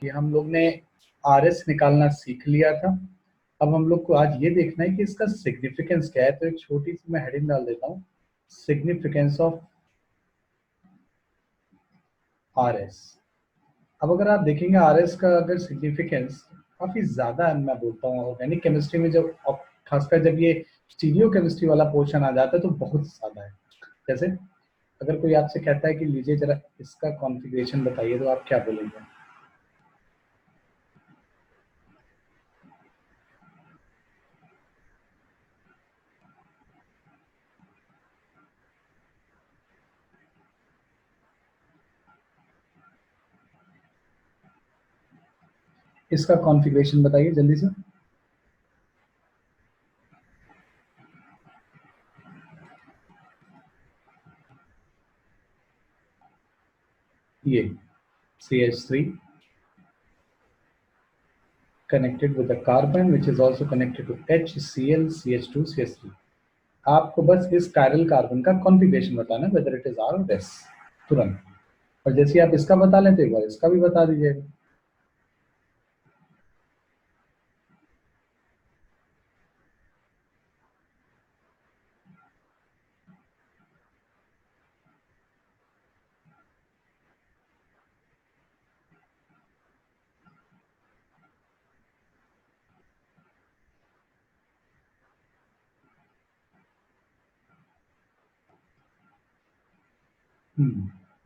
कि हम लोग ने RS निकालना सीख लिया था। अब हम लोग को आज ये देखना है कि इसका सिग्निफिकेंस क्या है। तो एक छोटी सी मैं हेडिंग डाल देता हूँ, सिग्निफिकेंस ऑफ RS। अब अगर आप देखेंगे RS का अगर सिग्निफिकेंस काफी ज्यादा है, मैं बोलता हूँ ऑर्गेनिक केमिस्ट्री में जब खासकर जब ये स्टीरियो केमिस्ट्री वाला पोर्शन आ जाता है तो बहुत ज्यादा है। जैसे अगर कोई आपसे कहता है कि लीजिए जरा इसका कॉन्फ़िगरेशन बताइए, तो आप क्या बोलेंगे? इसका कॉन्फ़िगरेशन बताइए जल्दी से। ये CH3 connected with a carbon which is also connected to HCl CH2 CH3। आपको बस इस कायरल कार्बन का कॉन्फ़िगरेशन बताना है, वेदर इट इज R और S, तुरंत। और जैसे ही आप इसका बता लें तो एक बार इसका भी बता दीजिएगा।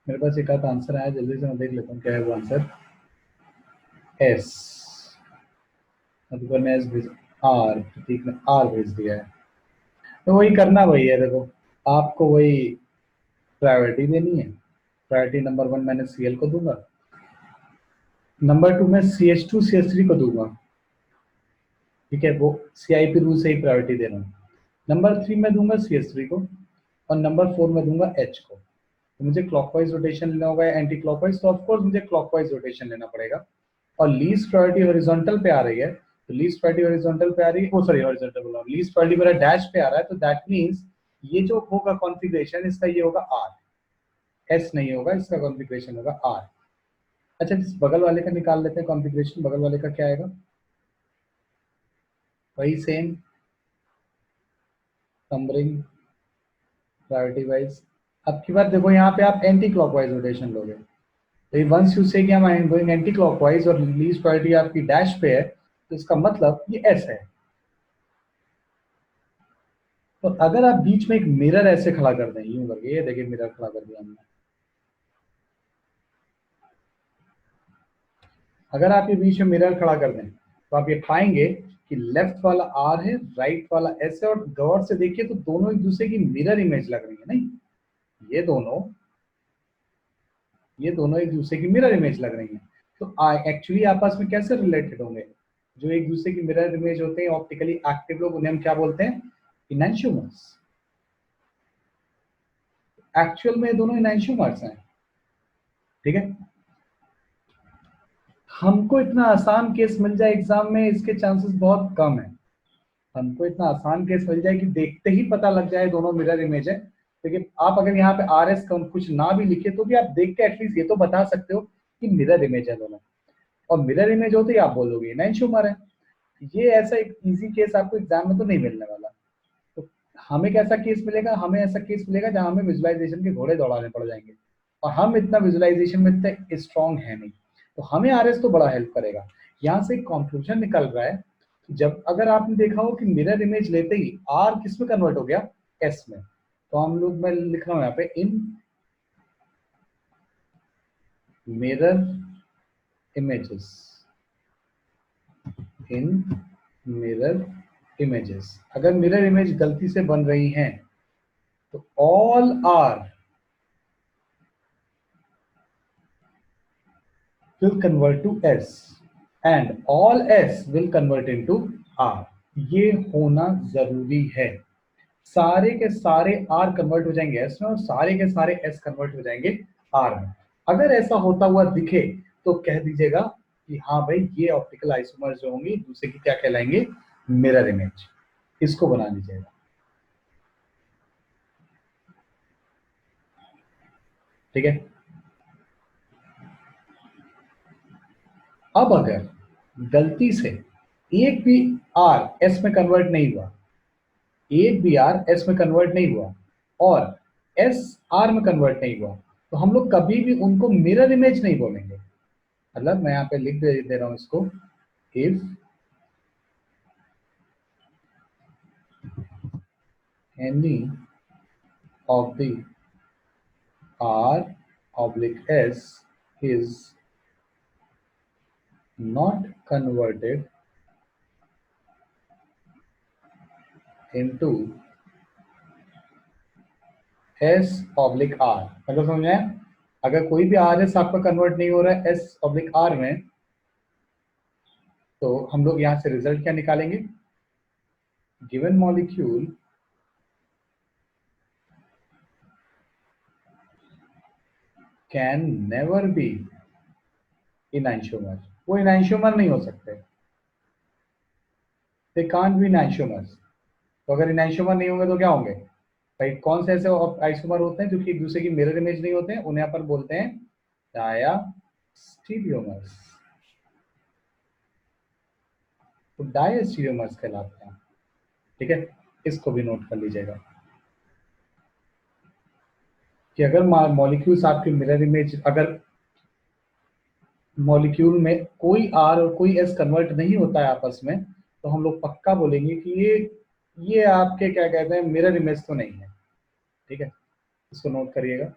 मेरे पास एक आध आंसर आया, जल्दी से मैं देख लेता हूँ क्या है वो आंसर। S, मधुकर ने S भेज, R, प्रतीक ने R भेज दिया है। तो वही करना वही है, देखो आपको वही प्रायोरिटी देनी है। प्रायोरिटी नंबर 1 मैंने Cl को दूंगा, नंबर 2 मैं CH2 CH3 को दूंगा। ठीक है, वो CIP रूल से ही प्रायोरिटी दे रहा हूँ। नंबर 3 में दूंगा CH3 को, और नंबर 4 में दूंगा H को। तो मुझे क्लॉकवाइज रोटेशन लेना होगा या एंटी क्लॉकवाइज, तो ऑफकोर्स मुझे क्लॉकवाइज रोटेशन लेना पड़ेगा। और लीस्ट प्रायोरिटी हॉरिजॉन्टल पे आ रही है, तो लीस्ट प्रायोरिटी हॉरिजॉन्टल पे आ रही है, ओ सॉरी हॉरिजॉन्टल बोल रहा हूं, लीस्ट प्रायोरिटी मेरा डैश पे आ रहा है, तो दैट मींस ये जो होगा कॉन्फ़िगरेशन इसका ये होगा R, S नहीं होगा, इसका कॉन्फ़िगरेशन होगा R। अच्छा, इस बगल वाले का निकाल लेते हैं कॉन्फ़िगरेशन। बगल वाले का क्या आएगा? वही सेम नंबरिंग प्रायोरिटी वाइज। अब की बात देखो, यहाँ पे आप एंटी क्लॉकवाइज रोटेशन लोगे, तो वंस यू से कि I am going anti clockwise और लीस्ट प्रायोरिटी आपकी डैश पे है, तो इसका मतलब ये S है। तो अगर आप बीच में एक मिरर ऐसे खड़ा कर दें, यूं करके, ये देखिए मिरर खड़ा कर दिया हमने। अगर आप ये बीच में मिरर खड़ा कर दें तो आप ये पाएंगे कि लेफ्ट वाला R है, राइट वाला S है, और गौर से देखिए तो दोनों एक दूसरे की मिरर इमेज लग रही है। नहीं, ये दोनों एक दूसरे की मिरर इमेज लग रही हैं। तो एक्चुअली आपस में कैसे रिलेटेड होंगे? जो एक दूसरे की मिरर इमेज होते हैं ऑप्टिकली एक्टिव लोग, उन्हें हम क्या बोलते हैं? इनैंशियोमर्स। एक्चुअल में दोनों इनैंशियोमर्स हैं। ठीक है, हमको इतना आसान केस मिल जाए एग्जाम में, इसके चांसेस बहुत कम है। हमको इतना आसान केस मिल जाए कि देखते ही पता लग जाए दोनों मिरर इमेज है। लेकिन आप अगर यहाँ पे RS कुछ ना भी लिखे तो भी आप देख के एटलीस्ट ये तो बता सकते हो कि मिरर इमेज है दोनों। और मिरर इमेज होते ही आप बोलोगे इनैंशियोमर है। ये ऐसा एक इजी केस आपको एग्जाम में तो नहीं मिलने वाला। तो हमें कैसा केस मिलेगा? हमें ऐसा केस मिलेगा जहां हमें विजुअलाइजेशन के घोड़े दौड़ाने पड़ जाएंगे, और हम इतना विजुअलाइजेशन में इतने स्ट्रांग है नहीं। तो हमें RS तो बड़ा हेल्प करेगा। यहाँ से एक कंक्लूजन निकल रहा है, जब अगर आपने देखा हो कि मिरर इमेज लेते ही R किस में कन्वर्ट हो गया? S में। तो हम लोग, मैं लिख रहा हूँ यहाँ पे, इन मिरर इमेजेस, इन मिरर इमेजेस। अगर मिरर इमेज गलती से बन रही हैं तो all R will convert to S and all S will convert into R। ये होना जरूरी है। सारे के सारे R कन्वर्ट हो जाएंगे S में, और सारे के सारे S कन्वर्ट हो जाएंगे R में। अगर ऐसा होता हुआ दिखे तो कह दीजिएगा कि हाँ भाई, ये ऑप्टिकल आइसोमर्स जो होंगे दूसरे की क्या कहलाएंगे? Mirror image. इसको बना लीजिएगा। ठीक है, अब अगर गलती से एक भी आर एस में कन्वर्ट नहीं हुआ, एक भी आर एस में कन्वर्ट नहीं हुआ और एस आर में कन्वर्ट नहीं हुआ, तो हम लोग कभी भी उनको मिरर इमेज नहीं बोलेंगे। मतलब मैं यहाँ पे लिख दे रहा हूं इसको, if any of the R oblique S is not converted into S oblique R. मतलब समझ आया? अगर कोई भी आर एस आपका कन्वर्ट नहीं हो रहा है एस ऑब्लिक आर में, तो हम लोग यहां से रिजल्ट क्या निकालेंगे? Given molecule can never be enantiomer. वो इनैंशियोमर नहीं हो सकते, दे कांट बी इनैंशियोमर्स। तो अगर इनैंशियोमर नहीं होंगे तो क्या होंगे भाई? कौन से ऐसे आइसोमर होते हैं जो कि एक दूसरे की मिरर इमेज नहीं होते हैं? उन्हें यहाँ पर बोलते हैं डायस्टीरियोमर्स। तो डायस्टीरियोमर्स कहलाते हैं। ठीक है, इसको भी नोट कर लीजिएगा कि अगर मॉलिक्यूल्स आपके मिरर इमेज, अगर मॉलिक्यूल में कोई आर और कोई एस कन्वर्ट नहीं होता है आपस में, तो हम लोग पक्का बोलेंगे कि ये आपके क्या कहते हैं, मिरर इमेज तो नहीं है। ठीक है, इसको नोट करिएगा।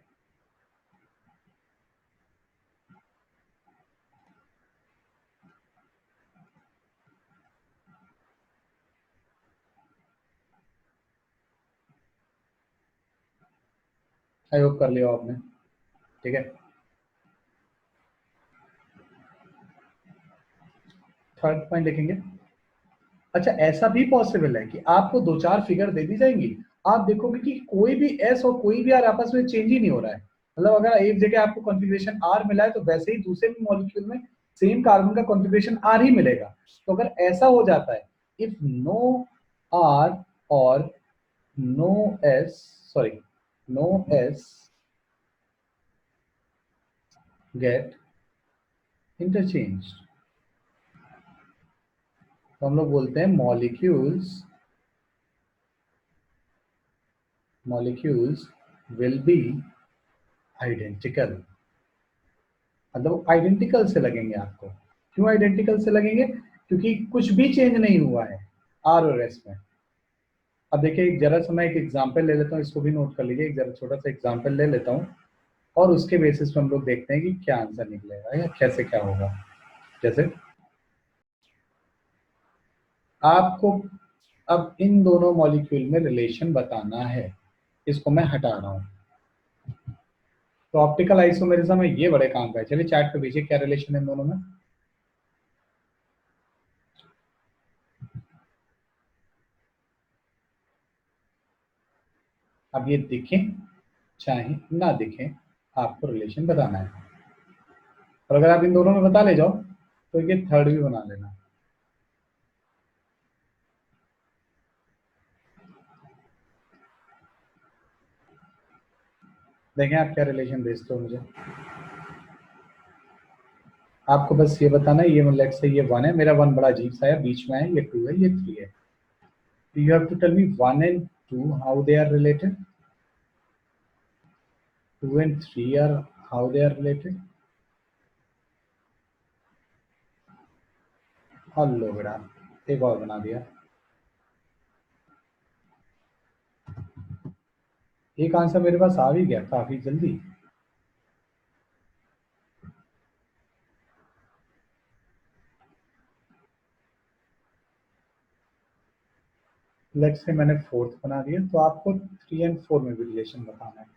आई होप कर लिया आपने। ठीक है, थर्ड पॉइंट लिखेंगे। अच्छा, ऐसा भी पॉसिबल है कि आपको दो चार फिगर दे दी जाएंगी, आप देखोगे कि कोई भी एस और कोई भी आर आपस में चेंज ही नहीं हो रहा है। मतलब अगर एक जगह आपको कॉन्फ़िगरेशन आर मिला है, तो वैसे ही दूसरे भी मॉलिक्यूल में सेम कार्बन का कॉन्फ़िगरेशन आर ही मिलेगा। तो अगर ऐसा हो जाता है, इफ नो आर और no S, sorry, no S get interchange, तो हम लोग बोलते हैं मॉलिक्यूल्स विल बी आइडेंटिकल। मतलब आइडेंटिकल से लगेंगे आपको। क्यों आइडेंटिकल से लगेंगे? क्योंकि कुछ भी चेंज नहीं हुआ है आर और एस में। अब देखिए, एक जरा सा मैं एक एग्जांपल ले लेता हूँ, इसको भी नोट कर लीजिए। एक जरा छोटा सा एग्जांपल ले लेता हूँ और उसके बेसिस पे हम लोग देखते हैं कि क्या आंसर निकलेगा या कैसे क्या होगा। जैसे आपको अब इन दोनों मॉलिक्यूल में रिलेशन बताना है, इसको मैं हटा रहा हूँ। तो ऑप्टिकल आइसोमेरिज्म में ये बड़े काम का है। चलिए चैट पे भेजिए क्या रिलेशन है इन दोनों में। अब ये दिखें चाहे ना दिखें, आपको रिलेशन बताना है। और अगर आप इन दोनों में बता ले जाओ, तो ये थर्ड भी बना लेना। देखें आप क्या रिलेशन भेजते हो मुझे। आपको बस ये बताना है, ये लेट्स से ये 1 है, मेरा 1 बड़ा अजीब सा है, बीच में है, ये 2 है, ये 3 है। तो you have to tell me 1 and 2 how they are related, 2 and 3 are how they are related. Hello बेटा, एक और बना दिया। एक आंसर मेरे पास आ भी गया काफी जल्दी। लेट्स से मैंने फोर्थ बना दिया, तो आपको 3 एंड 4 में भी रिलेशन बताना है।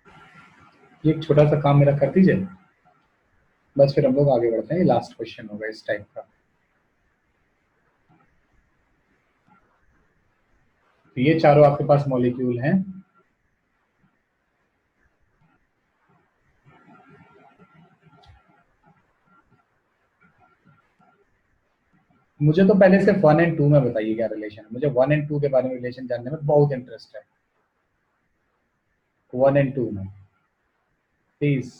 ये एक छोटा सा काम मेरा कर दीजिए, बस फिर हम लोग आगे बढ़ते हैं। ये लास्ट क्वेश्चन होगा इस टाइप का। तो ये चारों आपके पास मॉलिक्यूल हैं। मुझे तो पहले से 1 एंड 2 में बताइए क्या रिलेशन है। मुझे 1 एंड 2 के बारे में रिलेशन जानने में बहुत इंटरेस्ट है। 1 एंड 2 में प्लीज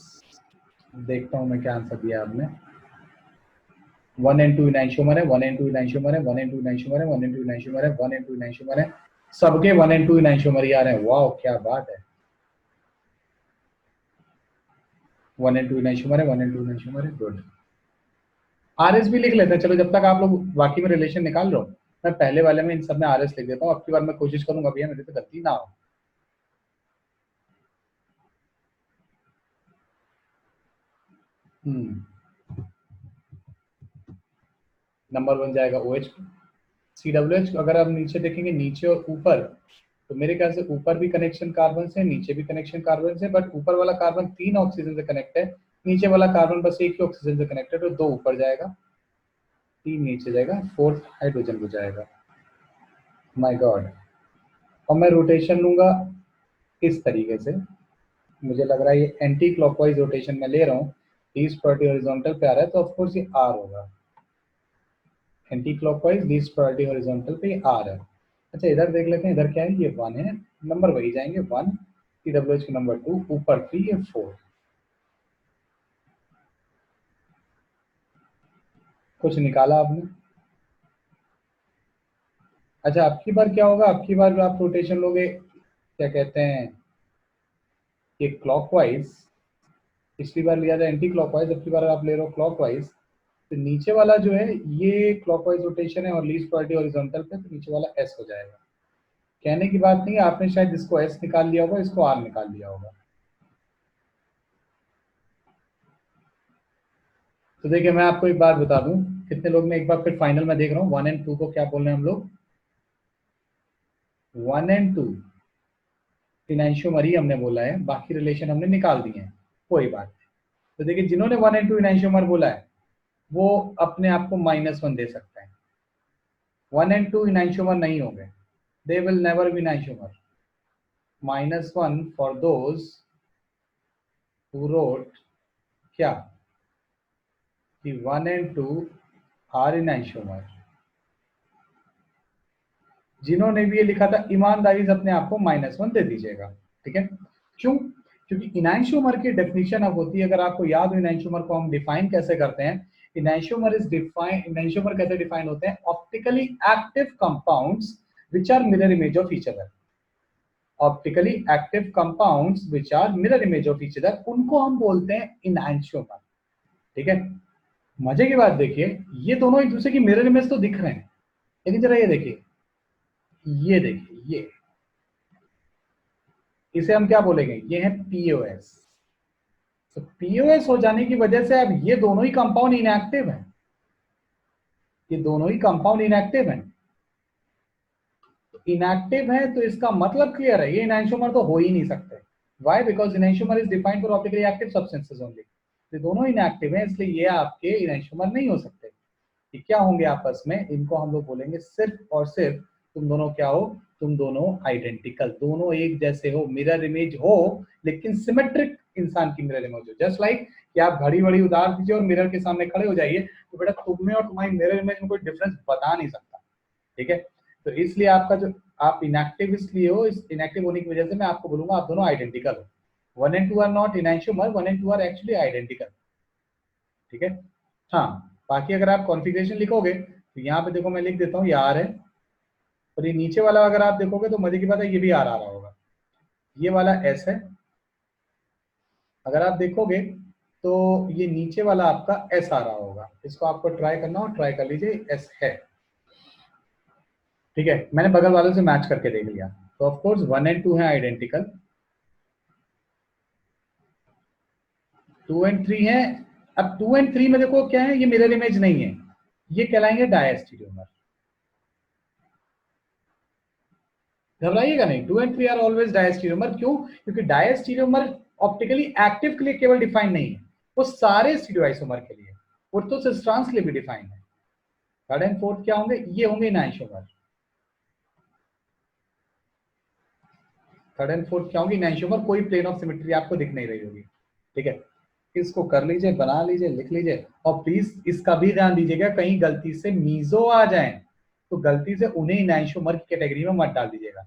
देखता हूँ मैं क्या आंसर दिया आपने। 1n2 इनैंशियोमर है, 1n2 इनैंशियोमर है, 1n2 इनैंशियोमर है, 1n2 इनैंशियोमर है, 1n2 इनैंशियोमर है, सबके 1n2 इनैंशियोमर ही आ रहे हैं। वाह क्या बात है। 1n2 इनैंशियोमर है, 1n2 इनैंशियोमर है, गुड। आरएस भी लिख लेते हैं, चलो जब तक आप लोग बाकी में रिलेशन निकाल लो, मैं पहले वाले में इन सब में आरएस लिख देता हूँ। अब की बार मैं कोशिश करूंगा भैया मेरे से गलती ना हो। नंबर 1 जाएगा OH, CWH। अगर आप नीचे देखेंगे, नीचे और ऊपर, तो मेरे ख्याल से ऊपर भी कनेक्शन कार्बन से, नीचे भी कनेक्शन कार्बन से, बट ऊपर वाला कार्बन 3 ऑक्सीजन से कनेक्ट है, नीचे वाला कार्बन बस एक ही ऑक्सीजन से कनेक्ट है, तो 2 ऊपर जाएगा, 3 नीचे जाएगा, 4th हाइड्रोजन हो जाएगा। My God. और मैं रोटेशन लूंगा इस तरीके से, मुझे लग रहा है ये एंटी क्लॉकवाइज रोटेशन में ले रहा हूँ, लीस्ट प्रायोरिटी हॉरिजॉन्टल पे आ रहा है, तो ऑफकोर्स ये आर होगा। Anti clockwise least priority horizontal पे ये आर है। अच्छा इधर देख लेते हैं, इधर क्या है, ये 1 है, नंबर वही जाएंगे 1, CWH के नंबर 2, ऊपर 3, ये 4। कुछ निकाला आपने? अच्छा अब की बार क्या होगा, अब की बार आप रोटेशन लोगे, क्या कहते हैं, ये क्लॉकवाइज, पिछली बार लिया था एंटी क्लॉकवाइज, अब की बार आप ले रहे हो क्लॉकवाइज, तो नीचे वाला जो है ये क्लॉकवाइज रोटेशन है और लीस्ट प्रायोरिटी हॉरिजॉन्टल पे, तो नीचे वाला एस हो जाएगा। कहने की बात नहीं है, आपने शायद इसको एस निकाल लिया होगा, इसको आर निकाल लिया होगा। तो देखिए मैं आपको एक बात बता दूं, कितने लोग ने एक बार फिर फाइनल में देख रहा हूँ, 1 एंड 2 को क्या बोल रहे हैं हम लोग, 1 एंड 2 इनैंशियोमर ही हमने बोला है, बाकी रिलेशन हमने निकाल दिए हैं, कोई बात नहीं। तो देखिए जिन्होंने 1 एंड 2 इनैंशियोमर बोला है वो अपने आप को -1 दे सकता है। 1 एंड 2 इनैंशियोमर नहीं होंगे, they will never be enantiomer. -1 for those who wrote क्या, कि 1 एंड 2 आर इनैंशियोमर। जिन्होंने भी ये लिखा था ईमानदारी से अपने आप को -1 दे दीजिएगा, ठीक है। क्यों? क्योंकि इनैंशियोमर की डेफिनेशन अब होती है, अगर आपको याद हो इनैंशियोमर को हम डिफाइन कैसे करते हैं, इनैंशियोमर कैसे डिफाइन होते हैं, optically active compounds which are mirror image of each other. Optically active compounds which are mirror image of each other, उनको हम बोलते हैं इनैंशियोमर, ठीक है। मजे की बात देखिए, ये दोनों एक दूसरे की मिरर इमेज तो दिख रहे हैं, लेकिन जरा ये देखिए, ये देखिए, ये इसे हम क्या बोलेंगे, ये है पीओएस। तो पीओएस हो जाने की वजह से अब ये दोनों ही कंपाउंड इनएक्टिव हैं, ये दोनों ही कंपाउंड इनएक्टिव हैं। तो इनएक्टिव है तो इसका मतलब क्लियर है, ये इनैंशियोमर तो हो ही नहीं सकते। Why? Because enantiomer is defined for optically active substances only. ये दोनों इनएक्टिव हैं, इसलिए ये आपके इनैंशियोमर नहीं हो सकते। ये क्या होंगे आपस में, इनको हम लोग बोलेंगे सिर्फ और सिर्फ तुम दोनों क्या हो, तुम दोनों आइडेंटिकल, दोनों एक जैसे हो, मिरर इमेज हो, लेकिन सिमेट्रिक इंसान की मिरर इमेज हो। जस्ट लाइक कि आप घड़ी वड़ी उतार दीजिए और मिरर के सामने खड़े हो जाइए, तो बेटा तुम में और तुम्हारी मिरर इमेज में कोई डिफरेंस बता नहीं सकता, ठीक है। तो इसलिए आपका जो, आप इनएक्टिव इसलिए हो, इस इनएक्टिव होने की वजह से मैं आपको बोलूंगा आप दोनों आइडेंटिकल हो। 1 and 2 are not enantiomer, 1 and 2 are actually identical, ठीक है। हाँ, बाकी अगर आप कॉन्फ़िगरेशन लिखोगे तो यहाँ पे देखो मैं लिख देता हूँ, ये आर है, और ये नीचे वाला अगर आप देखोगे तो मजे की बात है ये भी आर आ रहा होगा, ये वाला एस है। अगर आप देखोगे तो ये नीचे वाला आपका एस आ रहा होगा, इसको आपको ट्राई करना हो, ट्राई कर लीजिए, एस है, ठीक है। मैंने बगल वालों से मैच करके देख लिया, तो ऑफ कोर्स 1 एंड 2 है आइडेंटिकल, 2 एंड 3 है। अब 2 एंड 3 में देखो क्या है, ये मिरर इमेज नहीं है, ये कहलाएंगे डायस्टीरियोमर। घबराइएगा नहीं, 2 एंड 3 आर ऑलवेज डायस्टीरियोमर। क्यों? क्योंकि डायस्टीरियोमर ऑप्टिकली एक्टिव के लिए केवल डिफाइन नहीं है, वो सारे स्टीरियोआइसोमर के लिए, ऑर्थोसिस्ट्रांस के लिए भी डिफाइन है। थर्ड एंड फोर्थ क्या होंगे, ये होंगे इनैंशियोमर। थर्ड एंड फोर्थ क्या होंगे, इनैंशियोमर। कोई प्लेन ऑफ सिमेट्री आपको दिख नहीं रही होगी, ठीक है। इसको कर लीजिए, बना लीजिए, लिख लीजिए, और प्लीज इसका भी ध्यान दीजिएगा कहीं गलती से मीजो आ जाए तो गलती से उन्हें इनैंशियोमर की कैटेगरी में मत डाल दीजिएगा।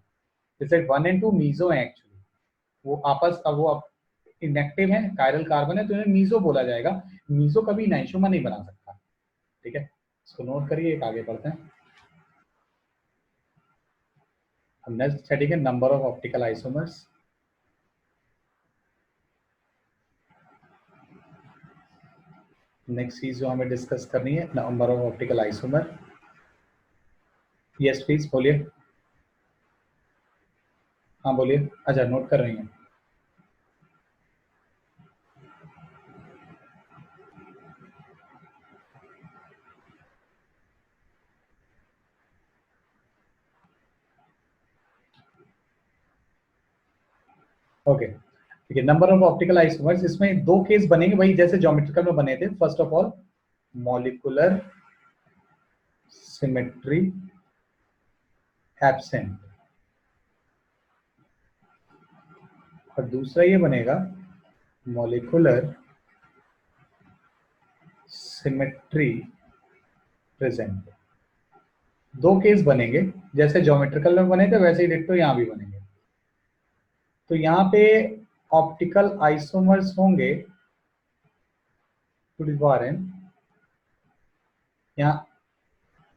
जैसे 1 एंड 2 मीजो है एक्चुअली, वो आपस, अब वो इनएक्टिव है, कायरल कार्बन है, तो इन्हें मीजो बोला जाएगा। मीजो कभी इनैंशियोमर नहीं बना सकता, ठीक है, इसको नोट करिए, एक आगे बढ़ते हैं। हम नेक्स्ट स्टडी के number of optical isomers. Next चीज जो हमें डिस्कस करनी है, number of optical isomer. Yes please बोलिए। हाँ बोलिए। अच्छा नोट कर रही हैं। ओके ठीक है, नंबर ऑफ ऑप्टिकल आइसोमर्स, इसमें दो केस बनेंगे वही जैसे ज्योमेट्रिकल में बने थे। First of all molecular symmetry absent, और दूसरा ये बनेगा मॉलिक्यूलर सिमेट्री प्रेजेंट। दो केस बनेंगे, जैसे ज्योमेट्रिकल में बने थे वैसे ही डिट्टो यहाँ भी बनेंगे। तो यहाँ पे ऑप्टिकल आइसोमर्स होंगे टू द पावर n, यहाँ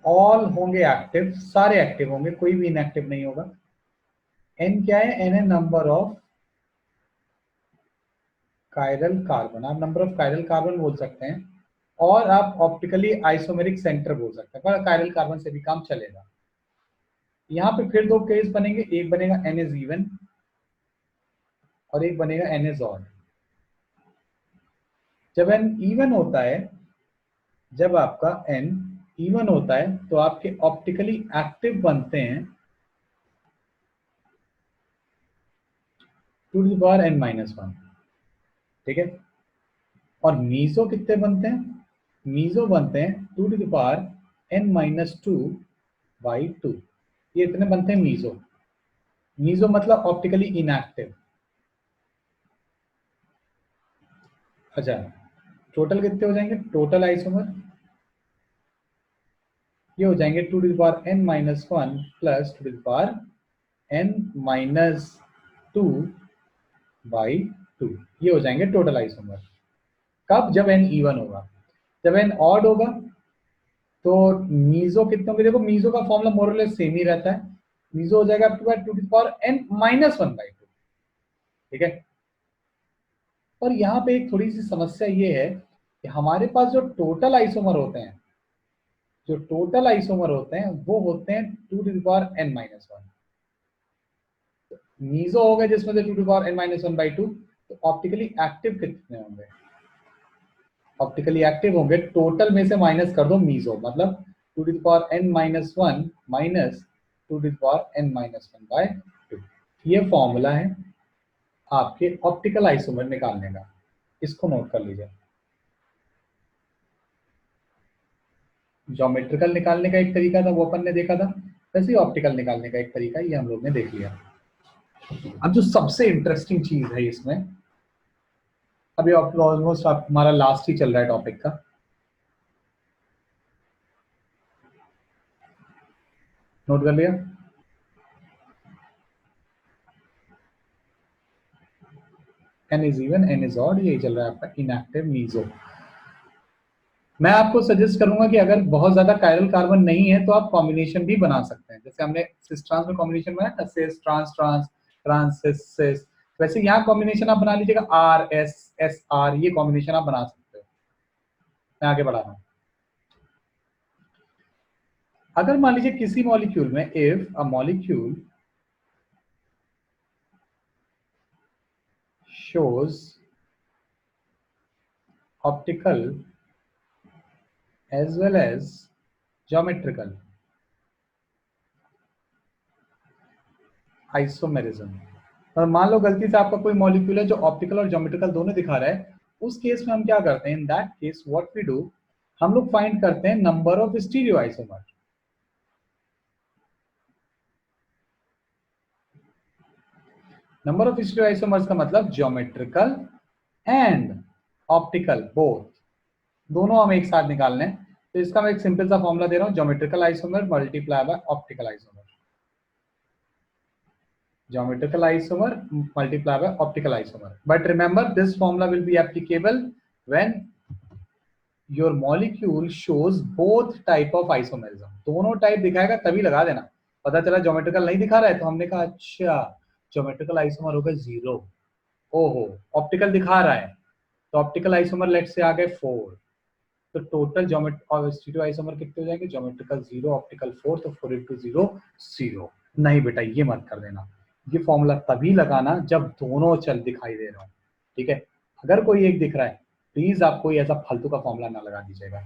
ऑल होंगे एक्टिव, सारे एक्टिव होंगे, कोई भी इनएक्टिव नहीं होगा। n क्या है? n है नंबर ऑफ कायरल कार्बन, आप नंबर ऑफ कायरल कार्बन बोल सकते हैं, और आप ऑप्टिकली आइसोमेरिक सेंटर बोल सकते हैं, पर कायरल कार्बन से भी काम चलेगा। यहाँ पे फिर दो केस बनेंगे, एक बनेगा n इज इवन और एक बनेगा n इज ऑड। जब n इवन होता है, जब आपका n इवन होता है तो आपके ऑप्टिकली एक्टिव बनते हैं टू द पावर n-1, ठीक है। और मीजो कितने बनते हैं? मीजो बनते हैं टू द पावर n-2/2, ये इतने बनते हैं मीजो। मीजो मतलब ऑप्टिकली इनएक्टिव। अच्छा, टोटल कितने हो जाएंगे? टोटल आइसोमर ये हो जाएंगे two to the power n-1 plus two to the power n-2/2, ये हो जाएंगे टोटल आइसोमर। कब? जब n इवन होगा। जब n ऑड होगा तो मीजो कितनों के, देखो मीजो का फॉर्मूला मोरलेस सेम ही रहता है। मीजो हो जाएगा आपके पास two to the power n-1/2, ठीक है। पर यहाँ पे एक थोड़ी सी समस्या ये है कि हमारे पास जो टोटल आइसोमर होते हैं, जो टोटल आइसोमर होते हैं वो होते हैं two to the power n-1। Meso हो गए जिसमें से to to the power n-1/2, तो ऑप्टिकली एक्टिव कितने होंगे? ऑप्टिकली एक्टिव होंगे, टोटल में से माइनस कर दो मीजो, मतलब two to the power n-1 minus two to the power n-1/2। ये फॉर्मूला है आपके ऑप्टिकल आइसोमर निकालने का, इसको नोट कर लीजिए। ज्योमेट्रिकल निकालने का एक तरीका था, वो अपन ने देखा था, वैसे ही ऑप्टिकल निकालने का एक तरीका ये हम लोग ने देख लिया। अब जो सबसे इंटरेस्टिंग चीज है इसमें, अभी ऑलमोस्ट हमारा लास्ट ही चल रहा है टॉपिक का। नोट कर लिया? n is even, n is odd, यही चल रहा है आपका इनएक्टिव मीजो। मैं आपको सजेस्ट करूंगा कि अगर बहुत ज्यादा कायरल कार्बन नहीं है तो आप कॉम्बिनेशन भी बना सकते हैं, जैसे हमने सिस ट्रांस में कॉम्बिनेशन बनाया था, सिस ट्रांस ट्रांस ट्रांस सिस सिस, वैसे यहाँ कॉम्बिनेशन आप बना लीजिएगा, आर एस एस आर, ये कॉम्बिनेशन आप बना सकते हो। मैं आगे बढ़ा रहा हूँ। अगर मान लीजिए किसी मॉलिक्यूल में, if a molecule shows optical as well as geometrical isomerism, और मान लो गलती से आपका कोई मॉलिक्यूल है जो ऑप्टिकल और ज्योमेट्रिकल दोनों दिखा रहा है, उस केस में हम क्या करते हैं? In that case what we do, हम लोग फाइंड करते हैं number of stereo isomer. Number of stereo isomers का मतलब ज्योमेट्रिकल एंड ऑप्टिकल बोथ, दोनों हम एक साथ निकालने हैं। तो इसका मैं एक सिंपल सा फॉर्मूला दे रहा हूं, geometrical isomer multiply by optical isomer, geometrical isomer multiplied by optical isomer. But remember, this formula will be applicable when your molecule shows both type of isomerism, दोनों टाइप दिखाएगा तभी लगा देना। पता चला ज्योमेट्रिकल नहीं दिखा रहा है तो हमने कहा अच्छा ज्योमेट्रिकल आइसोमर होगा 0। ओहो, ऑप्टिकल दिखा रहा है तो ऑप्टिकल आइसोमर लेट से आ गए 4, तो टोटल और स्टीरियो आइसोमर कितने हो जाएंगे? ज्योमेट्रिकल 0, ऑप्टिकल 4, तो 4 इंटू 0 0। नहीं बेटा ये मत कर देना, ये फॉर्मूला तभी लगाना जब दोनों चल दिखाई दे रहा हो, ठीक है? अगर कोई एक दिख रहा है प्लीज आप कोई ऐसा फालतू का फॉर्मूला ना लगा दीजिएगा।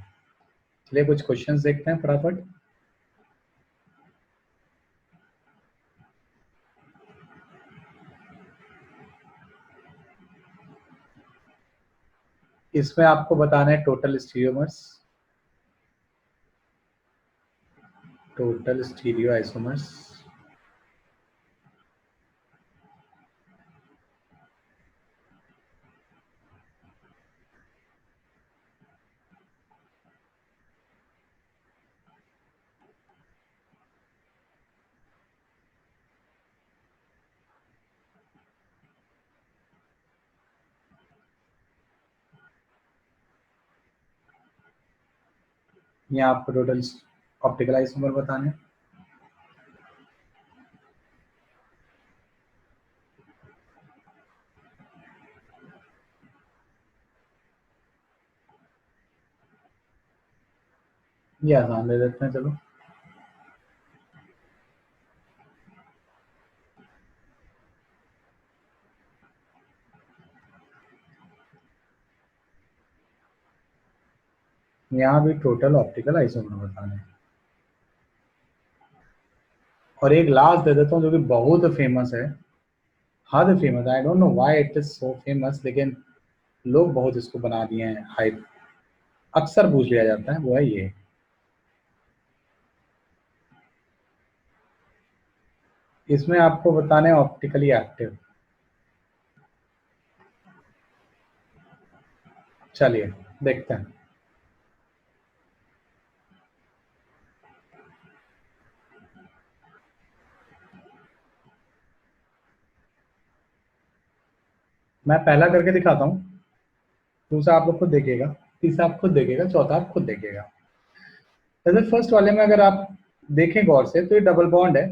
चलिए कुछ क्वेश्चंस देखते हैं फटाफट। इसमें आपको बताना है टोटल स्टीरियोमर्स, टोटल स्टीरियो आइसोमर्स। यहाँ आपको टोटल ऑप्टिकल आइसोमर बताने हैं। ये आसान ले लेते हैं चलो। यहाँ भी टोटल ऑप्टिकल आइसोमर बताने हैं। और एक लास्ट दे देता हूँ जो कि बहुत फेमस है, हद famous, I don't know why it is so famous, लेकिन लोग बहुत इसको बना दिए हैं हाइप, अक्सर पूछ लिया जाता है, वो है ये। इसमें आपको बताने ऑप्टिकली एक्टिव। चलिए देखते हैं। मैं पहला करके दिखाता हूँ, दूसरा आप लोग खुद देखिएगा, तीसरा आप खुद देखिएगा, चौथा आप खुद देखिएगा। जैसे फर्स्ट वाले में अगर आप देखें गौर से तो ये डबल बॉन्ड है,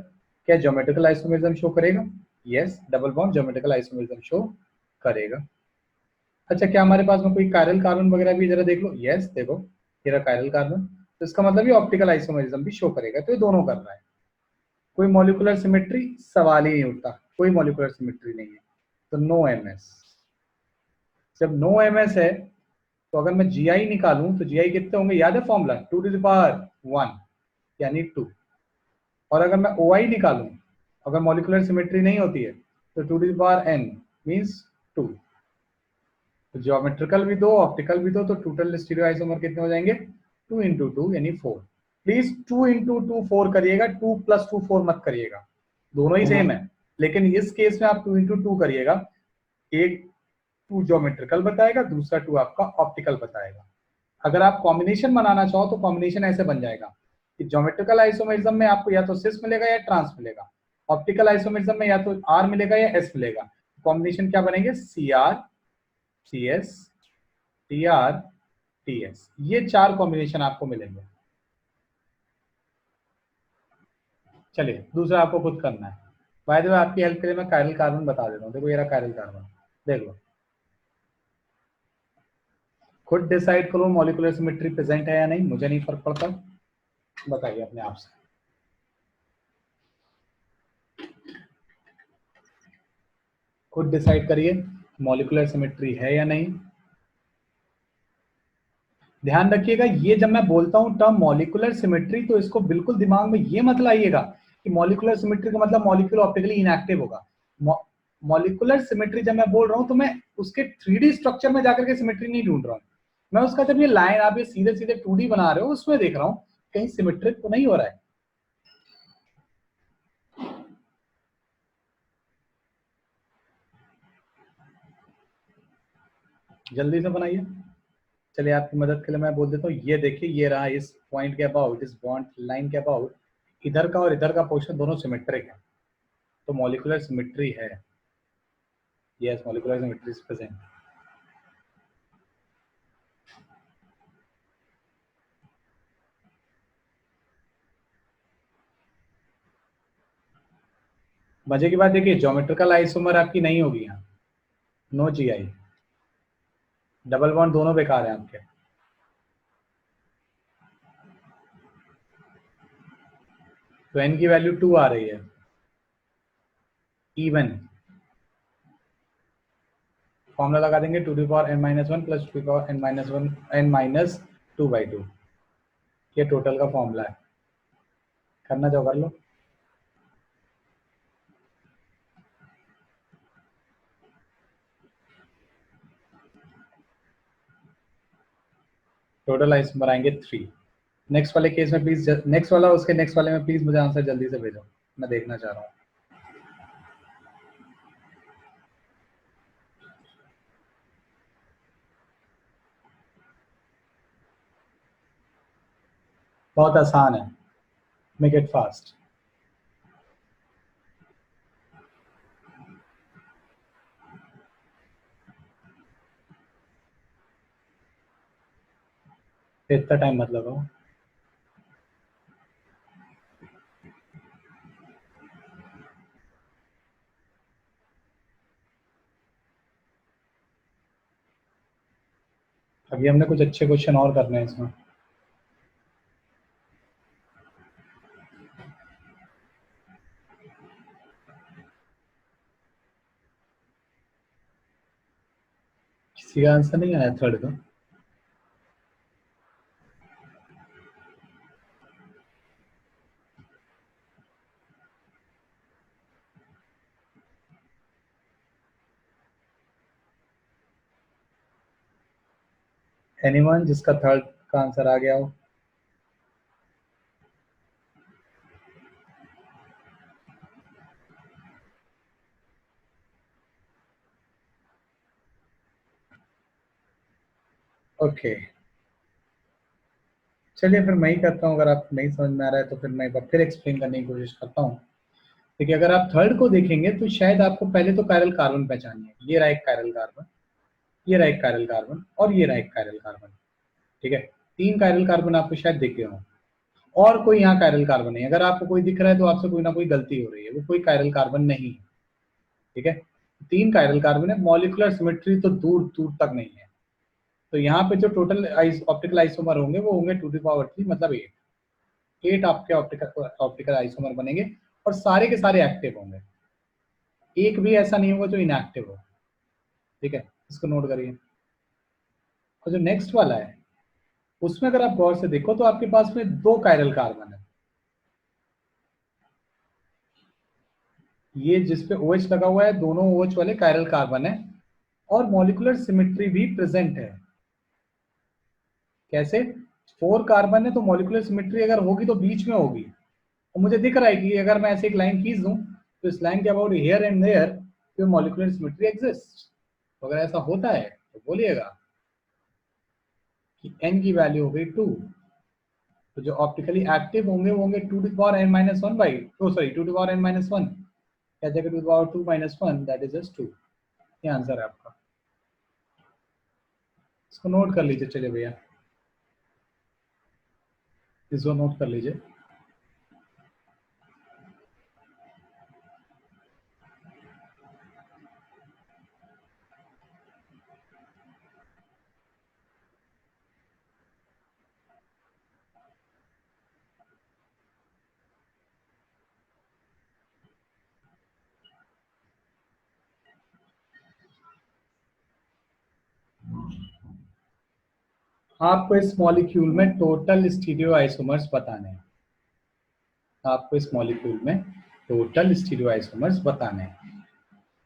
क्या ज्योमेट्रिकल आइसोमेरिज्म शो करेगा? Yes, double bond geometrical isomerism show करेगा। अच्छा, क्या हमारे पास में कोई कायरल कार्बन वगैरह भी जरा देख लो। यस देखो, ये रहा कायरल कार्बन, तो इसका मतलब ये ऑप्टिकल आइसोमेरिज्म भी शो करेगा, तो ये दोनों कर रहा है। कोई मॉलिक्यूलर सिमेट्री सवाल ही नहीं उठता, कोई मॉलिक्यूलर सिमेट्री नहीं है, तो नो एमएस। जब नो एमएस है तो अगर मैं जीआई निकालूं तो जीआई कितने होंगे? याद है फॉर्मूला, 2 to the power 1 यानी 2। और अगर मैं ओआई निकालूं, अगर मॉलिक्यूलर सिमेट्री नहीं होती है तो 2 to the power n means 2। तो ज्योमेट्रिकल भी दो, ऑप्टिकल भी दो, तो टोटल स्टीरियो आइसोमर कितने हो जाएंगे? 2 इंटू 2 यानी 4। प्लीज 2 इंटू 2 4 करिएगा, 2 प्लस 2 4 मत करिएगा, दोनों ही सेम है, लेकिन इस केस में आप 2 इंटू 2 करिएगा। एक 2 ज्योमेट्रिकल बताएगा, दूसरा 2 आपका ऑप्टिकल बताएगा। अगर आप कॉम्बिनेशन बनाना चाहो तो कॉम्बिनेशन ऐसे बन जाएगा कि ज्योमेट्रिकल आइसोमेरिज्म में आपको या तो सिस मिलेगा या ट्रांस मिलेगा, ऑप्टिकल आइसोमेरिज्म में या तो आर मिलेगा या एस मिलेगा। कॉम्बिनेशन क्या बनेंगे? C R C S T R T S, ये 4 कॉम्बिनेशन आपको मिलेंगे। चलिए दूसरा आपको खुद करना है। बाय द वे आपकी हेल्प के लिए मैं कायरल कार्बन बता देता हूँ, देखो ये रहा कायरल कार्बन, देख लो। खुद डिसाइड करो मॉलिक्यूलर सिमेट्री प्रेजेंट है या नहीं, मुझे नहीं फर्क पड़ता, बताइए अपने आप से। खुद डिसाइड करिए मॉलिक्यूलर सिमेट्री है या नहीं। ध्यान रखिएगा, ये जब मैं बोलता हूं टर्म मॉलिक्यूलर सिमेट्री तो इसको बिल्कुल दिमाग में ये मत लाइएगा कि मॉलिक्यूलर सिमेट्री का मतलब मॉलिक्यूल ऑप्टिकली इनएक्टिव होगा। मॉलिक्यूलर सिमेट्री जब मैं बोल रहा हूं तो मैं उसके 3D स्ट्रक्चर में जाकर के सिमेट्री नहीं ढूंढ रहा हूं, मैं उसका जब ये लाइन आप ये सीधे सीधे 2D बना रहे हो उसमें देख रहा हूं कहीं सिमेट्रिक तो नहीं हो रहा है। जल्दी से बनाइए। चलिए आपकी मदद के लिए मैं बोल देता हूँ, ये देखिए ये रहा इस पॉइंट के अबाउट, इस बॉन्ड लाइन के अबाउट, इधर का और इधर का पोर्शन दोनों सिमेट्रिक है, तो मॉलिक्यूलर सिमेट्री है। Yes, molecular symmetry is present. मजे की बात देखिए, ज्योमेट्रिकल आइसोमर आपकी नहीं होगी यहाँ, नो जीआई, डबल बॉन्ड दोनों बेकार है आपके। तो n की वैल्यू 2 आ रही है, इवन फॉर्मूला लगा देंगे 2n-1 प्लस 2n-1 ये टोटल का फॉर्मूला है, करना जो कर लो। टोटल आइसोमर आएंगे 3। नेक्स्ट वाले केस में प्लीज, नेक्स्ट वाला उसके नेक्स्ट वाले में प्लीज मुझे आंसर जल्दी से भेजो, मैं देखना चाह रहा हूँ। बहुत आसान है, मेक इट फास्ट। इतना टाइम मत लगाओ। अभी हमने कुछ अच्छे क्वेश्चन और करने हैं इसमें। किसी का आंसर नहीं आया थर्ड का? एनीवन जिसका थर्ड का आंसर आ गया हो? ओके, चलिए फिर मैं ही करता हूँ, अगर आप नहीं समझ में आ रहा है तो फिर मैं एक बार फिर एक्सप्लेन करने की कोशिश करता हूँ। देखिए, अगर आप थर्ड को देखेंगे तो शायद आपको पहले तो कायरल कार्बन पहचानिए, ये रहा एक कायरल कार्बन, ये रहा एक कायरल कार्बन और ये रहा एक कायरल कार्बन। ठीक है, 3 कायरल कार्बन आपको शायद दिख गए हों, और कोई यहाँ कायरल कार्बन नहीं। अगर आपको कोई दिख रहा है तो आपसे कोई ना कोई गलती हो रही है, वो कोई कायरल कार्बन नहीं है। ठीक है, 3 कायरल कार्बन है, मॉलिक्यूलर सिमेट्री तो दूर दूर तक नहीं है। तो यहाँ पे जो टोटल ऑप्टिकल आइसोमर होंगे वो होंगे 2⁻3, मतलब 8 आपके ऑप्टिकल आइसोमर बनेंगे, और सारे के सारे एक्टिव होंगे, एक भी ऐसा नहीं होगा जो इनएक्टिव हो। ठीक है, इसको नोट करिए। और जो नेक्स्ट वाला है उसमें अगर आप गौर से देखो तो आपके पास में 2 कायरल कार्बन है, ये जिसपे OH लगा हुआ है दोनों OH वाले कायरल कार्बन है, और मॉलिक्यूलर सिमेट्री भी प्रेजेंट है। कैसे? 4 कार्बन है तो मॉलिक्यूलर सिमेट्री अगर होगी तो बीच में होगी, तो मुझे दिख रहा है कि अगर मैं ऐसे एक लाइन खींच दूं तो इस लाइन के about here and there molecular symmetry exist. तो अगर ऐसा होता है तो बोलिएगा कि n की वैल्यू हो गई 2। तो जो ऑप्टिकली एक्टिव होंगे वो होंगे 2n-1 बाई, सॉरी 2n-1, क्या जगह 2 2 दैट इज जस्ट 2। ये आंसर है आपका, इसको नोट कर लीजिए। चलिए भैया, इसको नोट कर लीजिए। आपको इस मॉलिक्यूल में टोटल स्टीरियो आइसोमर्स बताने हैं, आपको इस मॉलिक्यूल में टोटल स्टीरियो आइसोमर्स बताने हैं।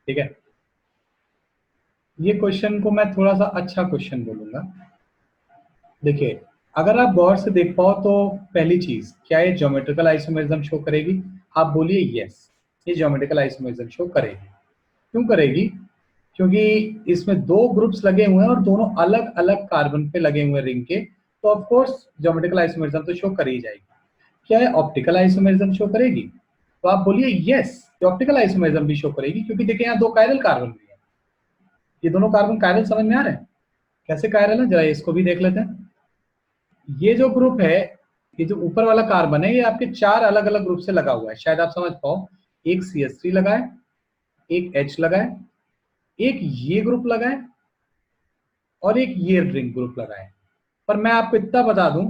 ठीक है, ये क्वेश्चन को मैं थोड़ा सा अच्छा क्वेश्चन बोलूंगा। देखिए, अगर आप गौर से देख पाओ तो पहली चीज, क्या ये ज्योमेट्रिकल आइसोमेरिज्म शो करेगी? आप बोलिए यस, ये ज्योमेट्रिकल आइसोमेरिज्म शो करेगी। क्यों करेगी? क्योंकि इसमें 2 ग्रुप्स लगे हुए हैं और दोनों अलग अलग कार्बन पे लगे हुए रिंग के, तो ऑफ कोर्स ज्योमेट्रिकल आइसोमेरिज्म तो शो कर ही जाएगी। क्या है ऑप्टिकल आइसोमेरिज्म शो करेगी? तो आप बोलिए यस, ऑप्टिकल आइसोमेरिज्म भी शो करेगी, क्योंकि देखिए यहाँ 2 कायरल कार्बन भी है, ये दोनों कार्बन कायरल समझ में आ रहे हैं? कैसे कायरल है जरा इसको भी देख लेते हैं। ये जो ग्रुप है, ये जो ऊपर वाला कार्बन है, ये आपके 4 अलग अलग ग्रुप से लगा हुआ है, शायद आप समझ पाओ। एक CH3 लगाए, एक H लगाए, एक ये ग्रुप लगाए और एक ये रिंग ग्रुप लगाए। पर मैं आपको इतना बता दूं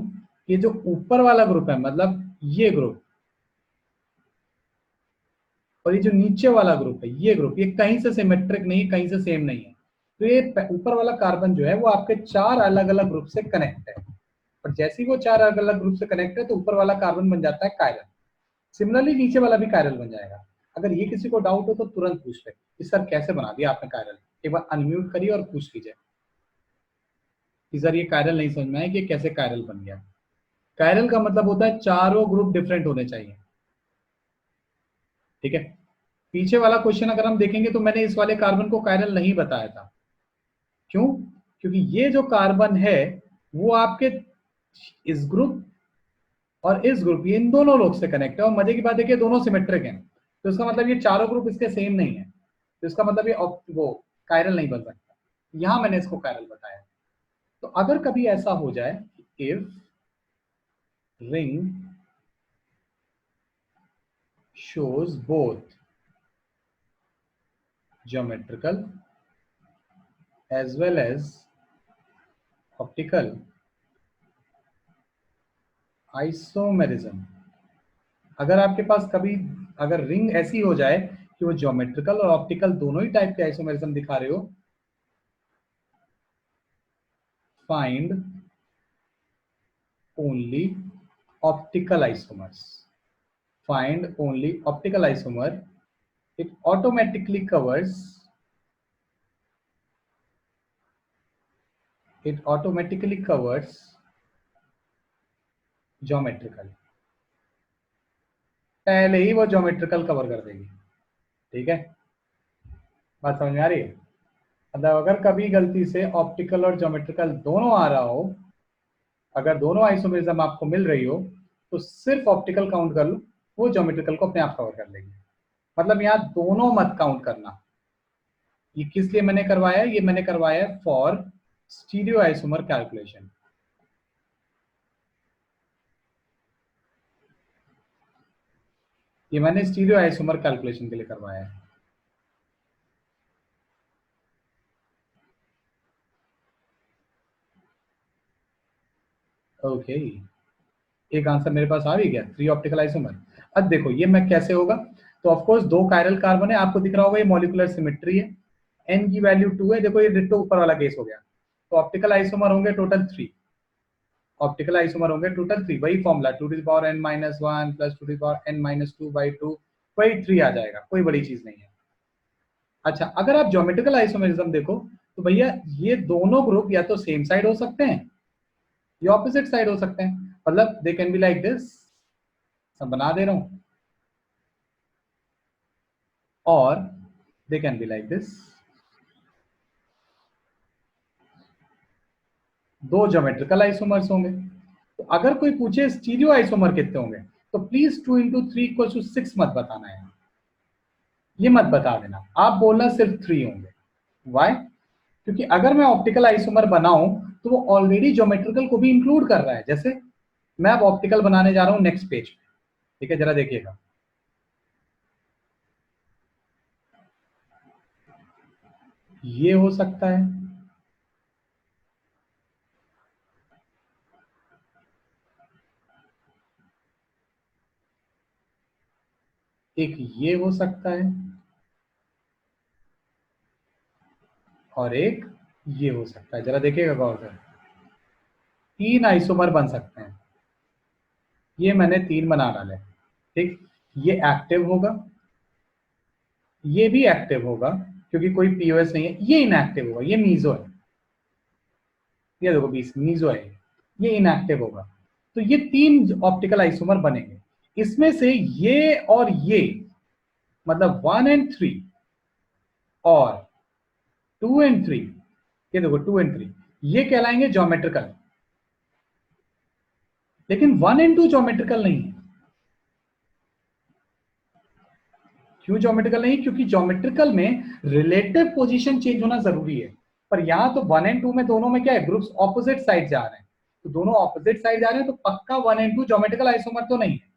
कि जो ऊपर वाला ग्रुप है, मतलब ये ग्रुप, और ये जो नीचे वाला ग्रुप है, ये ग्रुप, ये कहीं से सिमेट्रिक नहीं, कहीं से सेम नहीं है। तो ये ऊपर वाला कार्बन जो है वो आपके 4 अलग अलग ग्रुप से कनेक्ट है, और जैसे ही वो 4 अलग अलग ग्रुप से कनेक्ट है तो ऊपर वाला कार्बन बन जाता है कायरल। सिमिलरली नीचे वाला भी कायरल बन जाएगा। अगर ये किसी को डाउट हो तो तुरंत पूछ ले कि सर कैसे बना दिया आपने कायरल। एक बार अनम्यूट करिए और पूछ लीजिए कि सर ये कायरल नहीं समझ में आया कि कैसे कायरल बन गया। कायरल का मतलब होता है चारों ग्रुप डिफरेंट होने चाहिए, ठीक है। पीछे वाला क्वेश्चन अगर हम देखेंगे तो मैंने इस वाले कार्बन को कायरल नहीं बताया था। क्यों? क्योंकि ये जो कार्बन है वो आपके इस ग्रुप और इस ग्रुप, ये इन दोनों लोग से कनेक्ट है, और मजे की बात देखिए दोनों सिमेट्रिक हैं। तो इसका मतलब ये चारों ग्रुप इसके सेम नहीं है, तो इसका मतलब ये वो कायरल नहीं बन सकता। यहां मैंने इसको कायरल बताया। तो अगर कभी ऐसा हो जाए, if ring shows both geometrical as well as optical isomerism, अगर आपके पास कभी अगर रिंग ऐसी हो जाए कि वो ज्योमेट्रिकल और ऑप्टिकल दोनों ही टाइप के आइसोमेरिज्म दिखा रहे हो, find only optical isomers, find only optical isomer, it automatically covers geometrical, पहले ही वो ज्योमेट्रिकल कवर कर देगी, ठीक है। बात समझ में आ रही है? मतलब अगर कभी गलती से ऑप्टिकल और ज्योमेट्रिकल दोनों आ रहा हो, अगर दोनों आइसोमेरिज्म आपको मिल रही हो, तो सिर्फ ऑप्टिकल काउंट कर लो, वो ज्योमेट्रिकल को अपने आप कवर कर लेगी। मतलब यहाँ दोनों मत काउंट करना। ये किस लिए मैंने करवाया? ये मैंने करवाया फॉर स्टीरियो आइसोमर कैलकुलेशन। ये मैंने स्टीरियो आइसोमर कैलकुलेशन के लिए करवाया है। ओके, एक आंसर मेरे पास आ भी गया, 3 ऑप्टिकल आइसोमर। अब देखो ये मैं कैसे होगा, तो ऑफ कोर्स 2 कायरल कार्बन है, आपको दिख रहा होगा ये मॉलिक्यूलर सिमेट्री है, n की वैल्यू 2 है। देखो ये डिट्टो ऊपर वाला केस हो गया, तो ऑप्टिकल आइसोमर होंगे टोटल 3, ऑप्टिकल आइसोमर होंगे टोटल 3। वही फॉर्मूला 2n-1 प्लस 2n-2/2, वही 3 आ जाएगा, कोई बड़ी चीज नहीं है। अच्छा, अगर आप ज्योमेट्रिकल आइसोमेरिज्म देखो तो भैया ये दोनों ग्रुप या तो सेम साइड हो सकते हैं या ऑपोजिट साइड हो सकते हैं। मतलब they can be like this, मैं बना दे रहा हूं, और they can be like this. दो ज्योमेट्रिकल आइसोमर्स होंगे। तो अगर कोई पूछे स्टीरियो आइसोमर कितने होंगे, तो प्लीज 2 × 3 = 6 मत बताना है, ये मत बता देना, आप बोलना सिर्फ 3 होंगे। वाई? क्योंकि अगर मैं ऑप्टिकल आइसोमर बनाऊं तो वो ऑलरेडी ज्योमेट्रिकल को भी इंक्लूड कर रहा है। जैसे मैं अब ऑप्टिकल बनाने जा रहा हूं नेक्स्ट पेज पे, ठीक है, जरा देखिएगा। ये हो सकता है, एक ये हो सकता है, और एक ये हो सकता है। जरा देखिएगा गौर से, 3 आइसोमर बन सकते हैं। ये मैंने 3 बना डाले, ठीक। ये एक्टिव होगा, ये भी एक्टिव होगा क्योंकि कोई पीओएस नहीं है, ये इनएक्टिव होगा, ये मीजो है, ये देखो 20 मीजो है, ये इनएक्टिव होगा। तो ये 3 ऑप्टिकल आइसोमर बनेंगे। इसमें से ये और ये, मतलब 1 और 3 और 2 और 3, ये देखो 2 और 3, ये कहलाएंगे ज्योमेट्रिकल। लेकिन 1 और 2 ज्योमेट्रिकल नहीं है। क्यों ज्योमेट्रिकल नहीं? क्योंकि ज्योमेट्रिकल में रिलेटिव पोजीशन चेंज होना जरूरी है, पर यहां तो 1 और 2 में दोनों में क्या है, ग्रुप्स ऑपोजिट साइड जा रहे हैं। तो दोनों ऑपोजिट साइड जा रहे हैं तो पक्का 1 और 2 ज्योमेट्रिकल आइसोमर तो नहीं है।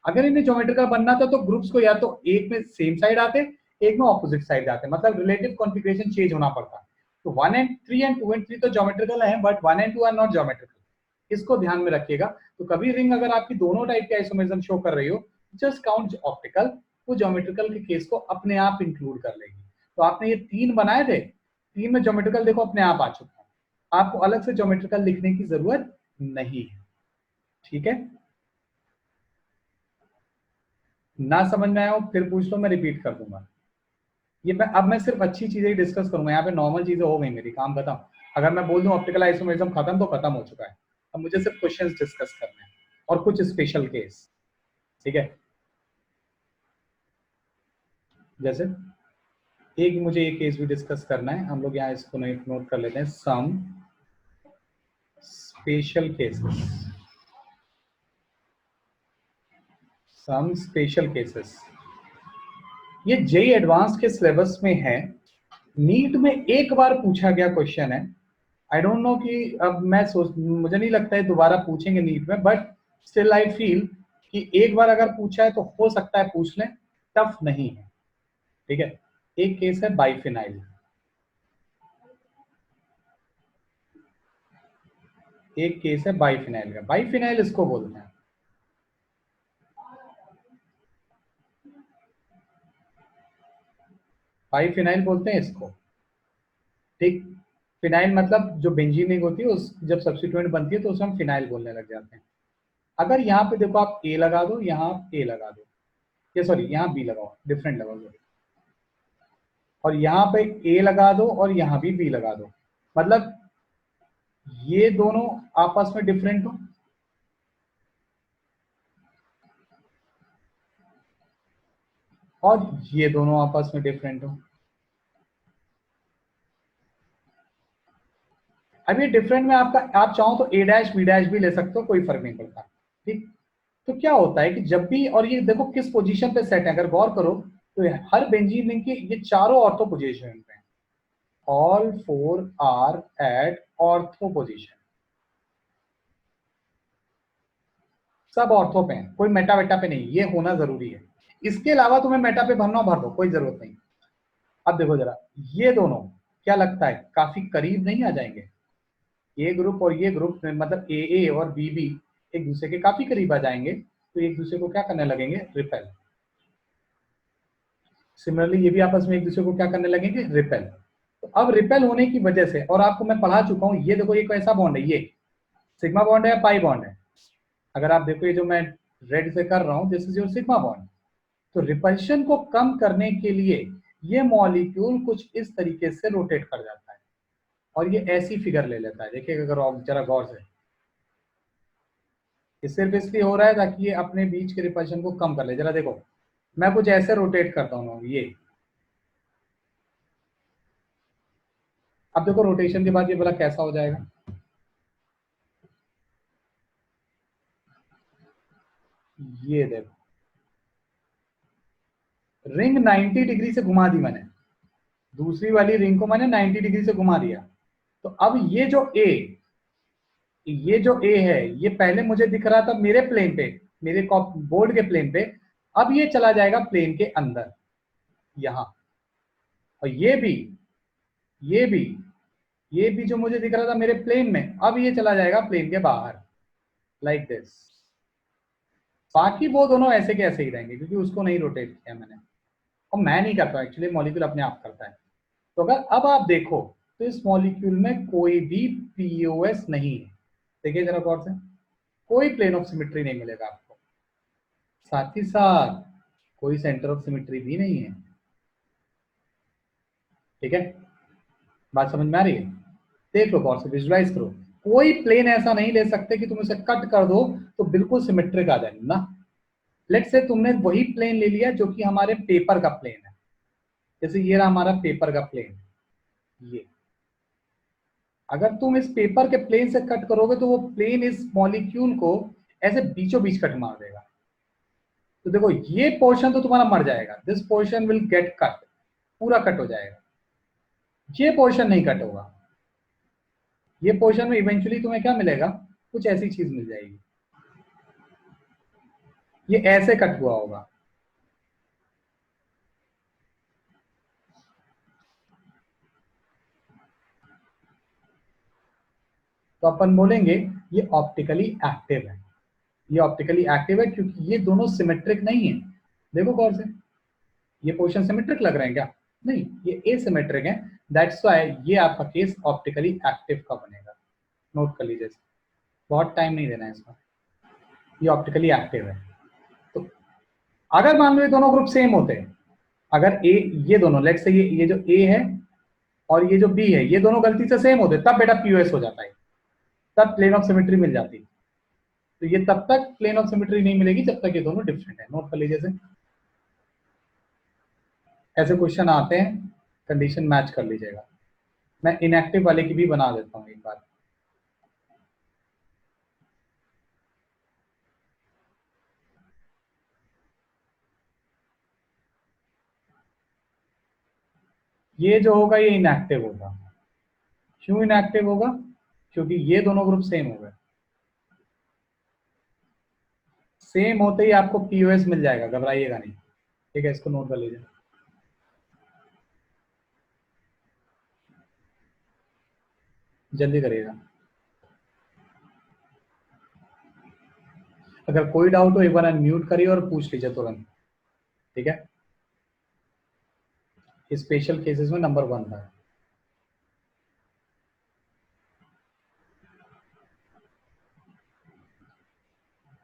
अगर इन्हें ज्योमेट्रिकल बनना था तो ग्रुप्स को या तो एक में सेम साइड आते, एक में ऑपोजिट साइड आते, मतलब रिलेटिव कॉन्फ़िगरेशन चेंज होना पड़ता। तो 1 एंड 3 एंड 2 एंड 3 तो ज्योमेट्रिकल है, but 1 and 2 are not geometrical. इसको ध्यान में रखिएगा। तो कभी रिंग अगर आपकी दोनों टाइप के आइसोमेरिज्म शो कर रही हो, जस्ट काउंट ऑप्टिकल, वो ज्योमेट्रिकल के केस को अपने आप इंक्लूड कर लेगी। तो आपने ये 3 बनाए थे, 3 में ज्योमेट्रिकल देखो अपने आप आ चुका है, आपको अलग से ज्योमेट्रिकल लिखने की जरूरत नहीं है। ठीक है, ना समझ में आया हो फिर पूछ लो, मैं रिपीट कर दूंगा। ये अब मैं सिर्फ अच्छी चीजें ही डिस्कस करूंगा, यहाँ पे नॉर्मल चीजें हो गई मेरी, काम खत्म। अगर मैं बोल दूं ऑप्टिकल आइसोमेरिज्म खत्म तो खत्म हो चुका है। अब मुझे सिर्फ क्वेश्चंस डिस्कस करने हैं और कुछ स्पेशल केस। ठीक है, जैसे एक मुझे एक केस भी डिस्कस करना है, हम लोग यहाँ इसको नोट कर लेते हैं, some special cases. Some special cases ये जेई एडवांस के सिलेबस में है, नीट में एक बार पूछा गया क्वेश्चन है। आई डोंट नो कि अब मैं सोच, मुझे नहीं लगता है दोबारा पूछेंगे नीट में, बट स्टिल आई फील कि एक बार अगर पूछा है तो हो सकता है पूछ लें, टफ नहीं है। ठीक है, एक केस है बाइफिनाइल, एक केस है बाइफिनाइल का। बाइफिनाइल इसको बोलते हैं, बाइफिनाइल बोलते हैं इसको। ठीक, फिनाइल मतलब जो बेंजीन होती है उस जब सब्स्टिट्यूएंट बनती है तो उसे हम फिनाइल बोलने लग जाते हैं। अगर यहाँ पे देखो आप ए लगा दो, यहाँ ए लगा दो, ये सॉरी यहाँ बी लगाओ, डिफरेंट लगाओ, और यहाँ पे ए लगा दो और यहाँ भी बी लगा दो, मतलब ये दोनों आपस में डिफरेंट हो, और ये दोनों आपस में डिफरेंट हो। अब ये डिफरेंट में आपका, आप चाहो तो ए डैश बी डैश भी ले सकते हो, कोई फर्क नहीं पड़ता। ठीक, तो क्या होता है कि जब भी, और ये देखो किस पोजीशन पे सेट है, अगर गौर करो तो हर बेंजीन रिंग के ये चारों ऑर्थो पोजीशन पे हैं, all four are at ortho position, सब ऑर्थो पे हैं, कोई मेटा वेटा पे नहीं, ये होना जरूरी है। इसके अलावा तुम्हें मेटा पे भरना भर दो, कोई जरूरत नहीं। अब देखो जरा, ये दोनों क्या लगता है काफी करीब नहीं आ जाएंगे? ये ग्रुप और ये ग्रुप मतलब ए और बी बी एक दूसरे के काफी करीब आ जाएंगे, तो एक दूसरे को क्या करने लगेंगे, रिपेल। सिमिलरली ये भी आपस में एक दूसरे को क्या करने लगेंगे, रिपेल। तो अब रिपेल होने की वजह से, और आपको मैं पढ़ा चुका हूं, ये देखो ये कैसा बॉन्ड है, ये सिग्मा बॉन्ड है या पाई बॉन्ड है? अगर आप देखो ये जो मैं रेड से कर रहा हूं, this is your sigma bond. तो रिपल्शन को कम करने के लिए ये मॉलिक्यूल कुछ इस तरीके से रोटेट कर जाता है और ये ऐसी फिगर ले लेता है। देखिए अगर आप जरा गौर से, ये सिर्फ इसलिए हो रहा है ताकि ये अपने बीच के रिपल्शन को कम कर ले। जरा देखो, मैं कुछ ऐसे रोटेट करता हूँ ये, अब देखो रोटेशन के बाद ये बोला कैसा हो जाएगा, ये देखो रिंग 90 डिग्री से घुमा दी मैंने, दूसरी वाली रिंग को मैंने 90 डिग्री से घुमा दिया। तो अब ये जो ए है, ये पहले मुझे दिख रहा था मेरे प्लेन पे, मेरे बोर्ड के प्लेन पे, अब ये चला जाएगा प्लेन के अंदर यहां। और ये भी ये भी जो मुझे दिख रहा था मेरे प्लेन में, अब ये चला जाएगा प्लेन के बाहर, लाइक दिस। बाकी वो दोनों ऐसे के ऐसे ही रहेंगे क्योंकि उसको नहीं रोटेट किया मैंने, और मैं नहीं करता एक्चुअली, मॉलिक्यूल अपने आप करता है। तो अगर अब आप देखो तो इस मॉलिक्यूल में कोई भी पीओएस नहीं है, देखिए जरा गौर से, कोई प्लेन ऑफ सिमेट्री नहीं मिलेगा आपको, साथ ही साथ कोई सेंटर ऑफ सिमेट्री भी नहीं है। ठीक है, बात समझ में आ रही है? देख लो गौर से, विजुलाइज करो, कोई प्लेन ऐसा नहीं ले सकते कि तुम इसे कट कर दो तो बिल्कुल सिमेट्रिक आ जाए ना। लेट से तुमने वही प्लेन ले लिया जो कि हमारे पेपर का प्लेन है, जैसे ये रहा हमारा पेपर का प्लेन, ये अगर तुम इस पेपर के प्लेन से कट करोगे तो वो प्लेन इस मॉलिक्यूल को ऐसे बीचों बीच कट मार देगा। तो देखो ये पोर्शन तो तुम्हारा मर जाएगा, this portion will get cut, पूरा कट हो जाएगा, ये पोर्शन नहीं कट होगा। ये पोर्शन में इवेंचुअली तुम्हें क्या मिलेगा, कुछ ऐसी चीज मिल जाएगी। ये ऐसे कट हुआ होगा। तो अपन बोलेंगे ये ऑप्टिकली एक्टिव है। ये ऑप्टिकली एक्टिव है क्योंकि ये दोनों सिमेट्रिक नहीं है। देखो गौर से, ये पोजीशन सिमेट्रिक लग रहे हैं क्या? नहीं, ये एसिमेट्रिक है। दैट्स व्हाई ये आपका केस ऑप्टिकली एक्टिव का बनेगा। नोट कर लीजिए, बहुत टाइम नहीं देना है इसका। ये ऑप्टिकली एक्टिव है। तो अगर मान लो ये दोनों ग्रुप सेम होते हैं, अगर ए, ये दोनों लेट्स से ये जो ए है और ये जो बी है, ये दोनों गलती से सेम होते, तब बेटा पीओएस हो जाता है, तब प्लेन ऑफ सिमेट्री मिल जाती। तो ये तब तक प्लेन ऑफ सिमेट्री नहीं मिलेगी जब तक ये दोनों डिफरेंट है। नोट कर लीजिए, ऐसे क्वेश्चन आते हैं, कंडीशन मैच कर लीजिएगा। मैं इनएक्टिव वाले की भी बना देता हूं एक बार। ये जो होगा ये इनएक्टिव होगा। क्यों इनएक्टिव होगा? क्योंकि ये दोनों ग्रुप सेम हो गए। सेम होते ही आपको पीओएस मिल जाएगा, घबराइएगा नहीं। ठीक है, इसको नोट कर लीजिए। जल्दी करिएगा। अगर कोई डाउट हो एक बार अनम्यूट करिए और पूछ लीजिए तुरंत। ठीक है, स्पेशल केसेस में नंबर 1 था।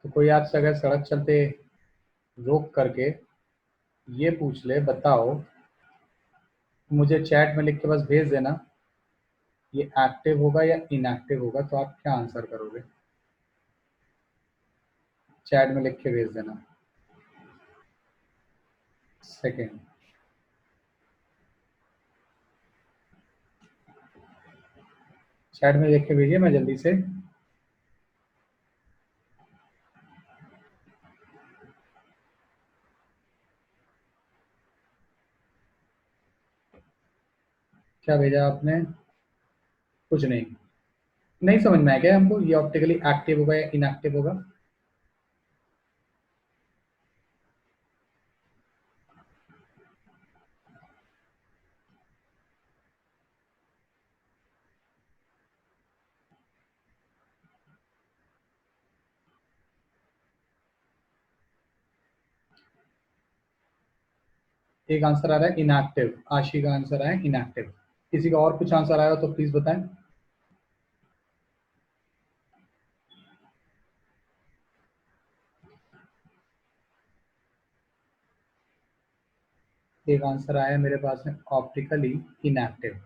तो कोई आपसे अगर सड़क चलते रोक करके ये पूछ ले, बताओ मुझे चैट में लिख के बस भेज देना ये एक्टिव होगा या इनएक्टिव होगा, तो आप क्या आंसर करोगे? चैट में लिख के भेज देना। सेकेंड, चैट में लिख के भेजिए, मैं जल्दी से। क्या भेजा आपने? कुछ नहीं। नहीं समझ में आया क्या हमको ये ऑप्टिकली एक्टिव होगा या इनएक्टिव होगा? एक आंसर आ रहा है इनएक्टिव, आशी का आंसर है इनएक्टिव। किसी का और कुछ आंसर आया हो तो प्लीज बताएं। एक आंसर आया मेरे पास में ऑप्टिकली इनएक्टिव।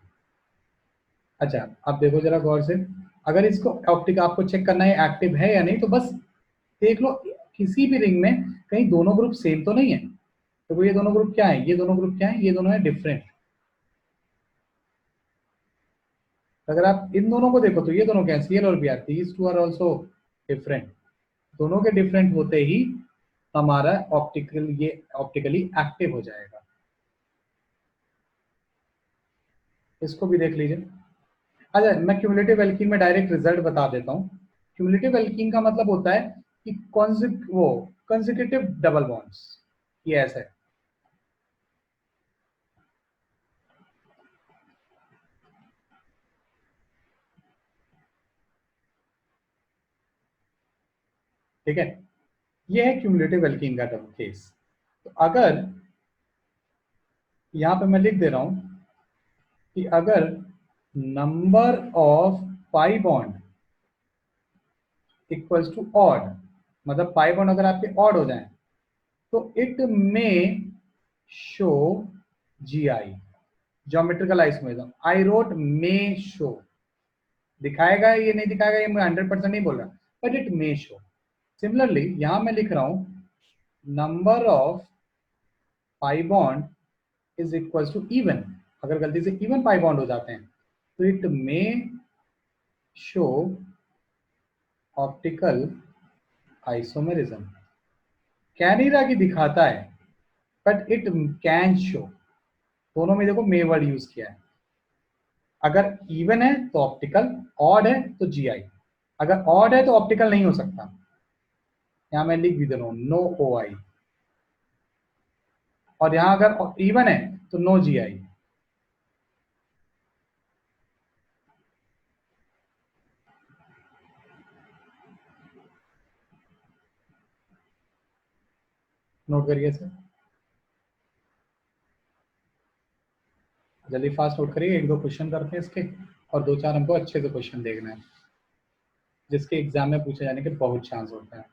अच्छा, अब देखो जरा गौर से, अगर इसको ऑप्टिक आपको चेक करना है एक्टिव है या नहीं, तो बस देख लो किसी भी रिंग में कहीं दोनों ग्रुप सेम तो नहीं है। तो ये दोनों ग्रुप क्या है? ये दोनों ग्रुप क्या है? ये दोनों है डिफरेंट। अगर आप इन दोनों को देखो तो ये दोनों क्या है? सीएल और BR, these two are also different. दोनों के डिफरेंट होते ही हमारा ऑप्टिकल ये ऑप्टिकली एक्टिव हो जाएगा। इसको भी देख लीजिए। अच्छा, मैं क्यूमुलेटिव एल्कीन में डायरेक्ट रिजल्ट बता देता हूँ। क्यूमुलेटिव एल्कीन का मतलब होता है कि कंसेक्यूटिव डबल बॉन्ड्स, ये ऐसा है। ठीक है, ये है क्यूमुलेटिव एल्कीन का डबल केस। तो अगर यहां पे मैं लिख दे रहा हूं कि अगर number of pi bond equals to odd, मतलब पाई बॉन्ड अगर आपके ऑड हो जाए तो it may show GI, geometrical isomerism. I wrote may show, दिखाएगा ये नहीं दिखाएगा ये मैं 100% नहीं बोल रहा, but it may show. Similarly यहां मैं लिख रहा हूं number of pi bond is equal to even, अगर गलती से इवन पाई बॉन्ड हो जाते हैं तो it may show optical isomerism. कह नहीं रहा कि दिखाता है, बट इट कैन शो। दोनों में देखो मे वर्ड यूज किया है। अगर इवन है तो ऑप्टिकल, ऑड है तो GI। अगर ऑड है तो ऑप्टिकल नहीं हो सकता। यहाँ मैं लिख भी दे रहा हूँ नो ओ आई, और यहाँ अगर इवन है तो नो जी आई। नोट करिए सर, जल्दी फास्ट नोट करिए, एक दो क्वेश्चन करते हैं इसके, और दो चार हमको अच्छे से क्वेश्चन देखना है जिसके एग्जाम में पूछे जाने के बहुत चांस होते हैं।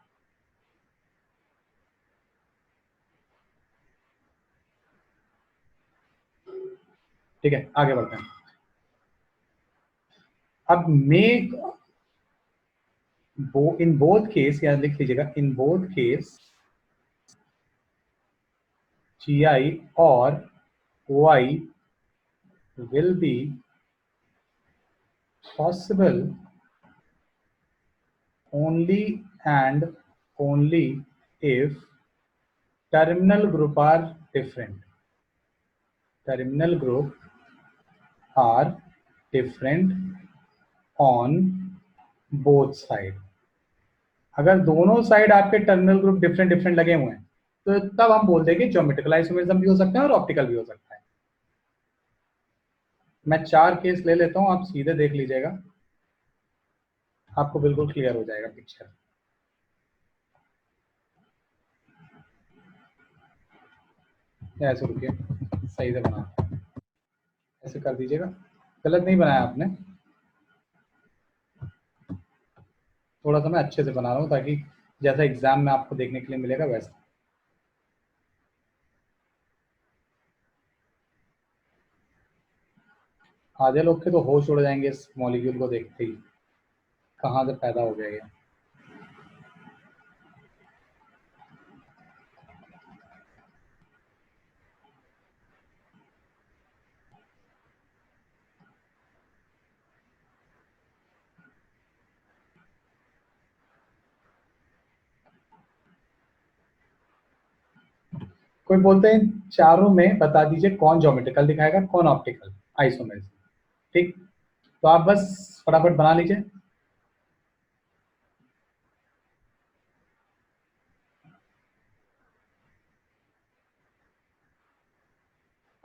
ठीक है, आगे बढ़ते हैं। अब मे इन बोथ केस, या लिख लीजिएगा इन बोथ केस जी आई और ओ आई will be possible only and only if terminal group are different. Terminal group are different on both side. अगर दोनों साइड आपके टर्मिनल ग्रुप डिफरेंट डिफरेंट लगे हुए हैं तो तब हम बोल देंगे ज्योमेट्रिकल आइसोमेरिज्म भी हो सकता है और ऑप्टिकल भी हो सकता है। मैं चार केस ले लेता हूं, आप सीधे देख लीजिएगा, आपको बिल्कुल क्लियर हो जाएगा पिक्चर। ऐसे रुकिए, सही से बना, ऐसे कर दीजिएगा, गलत नहीं बनाया आपने, थोड़ा सा मैं अच्छे से बना रहा हूँ ताकि जैसा एग्जाम में आपको देखने के लिए मिलेगा वैसा। आधे लोग के तो होश उड़ जाएंगे इस मॉलिक्यूल को देखते ही, कहाँ से पैदा हो गया ये। कोई बोलते हैं चारों में बता दीजिए कौन ज्योमेट्रिकल दिखाएगा कौन ऑप्टिकल आइसोमेरिज्म। ठीक, तो आप बस फटाफट बना लीजिए।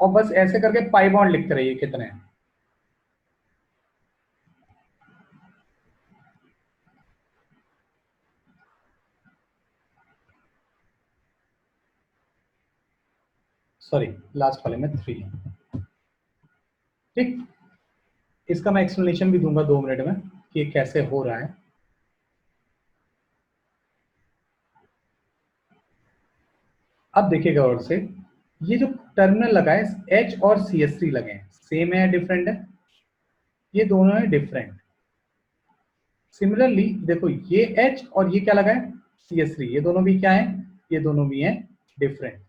और बस ऐसे करके पाई बॉन्ड लिखते रहिए कितने हैं। सॉरी, लास्ट वाले में 3 है। ठीक, इसका मैं एक्सप्लेनेशन भी दूंगा 2 मिनट में कि ये कैसे हो रहा है। अब देखिएगा और से, ये जो टर्मिनल लगा है H और CH3 लगे हैं, सेम है डिफरेंट है? ये दोनों है डिफरेंट। सिमिलरली देखो ये H और ये क्या लगा है CH3, ये दोनों भी क्या है, ये दोनों भी है डिफरेंट।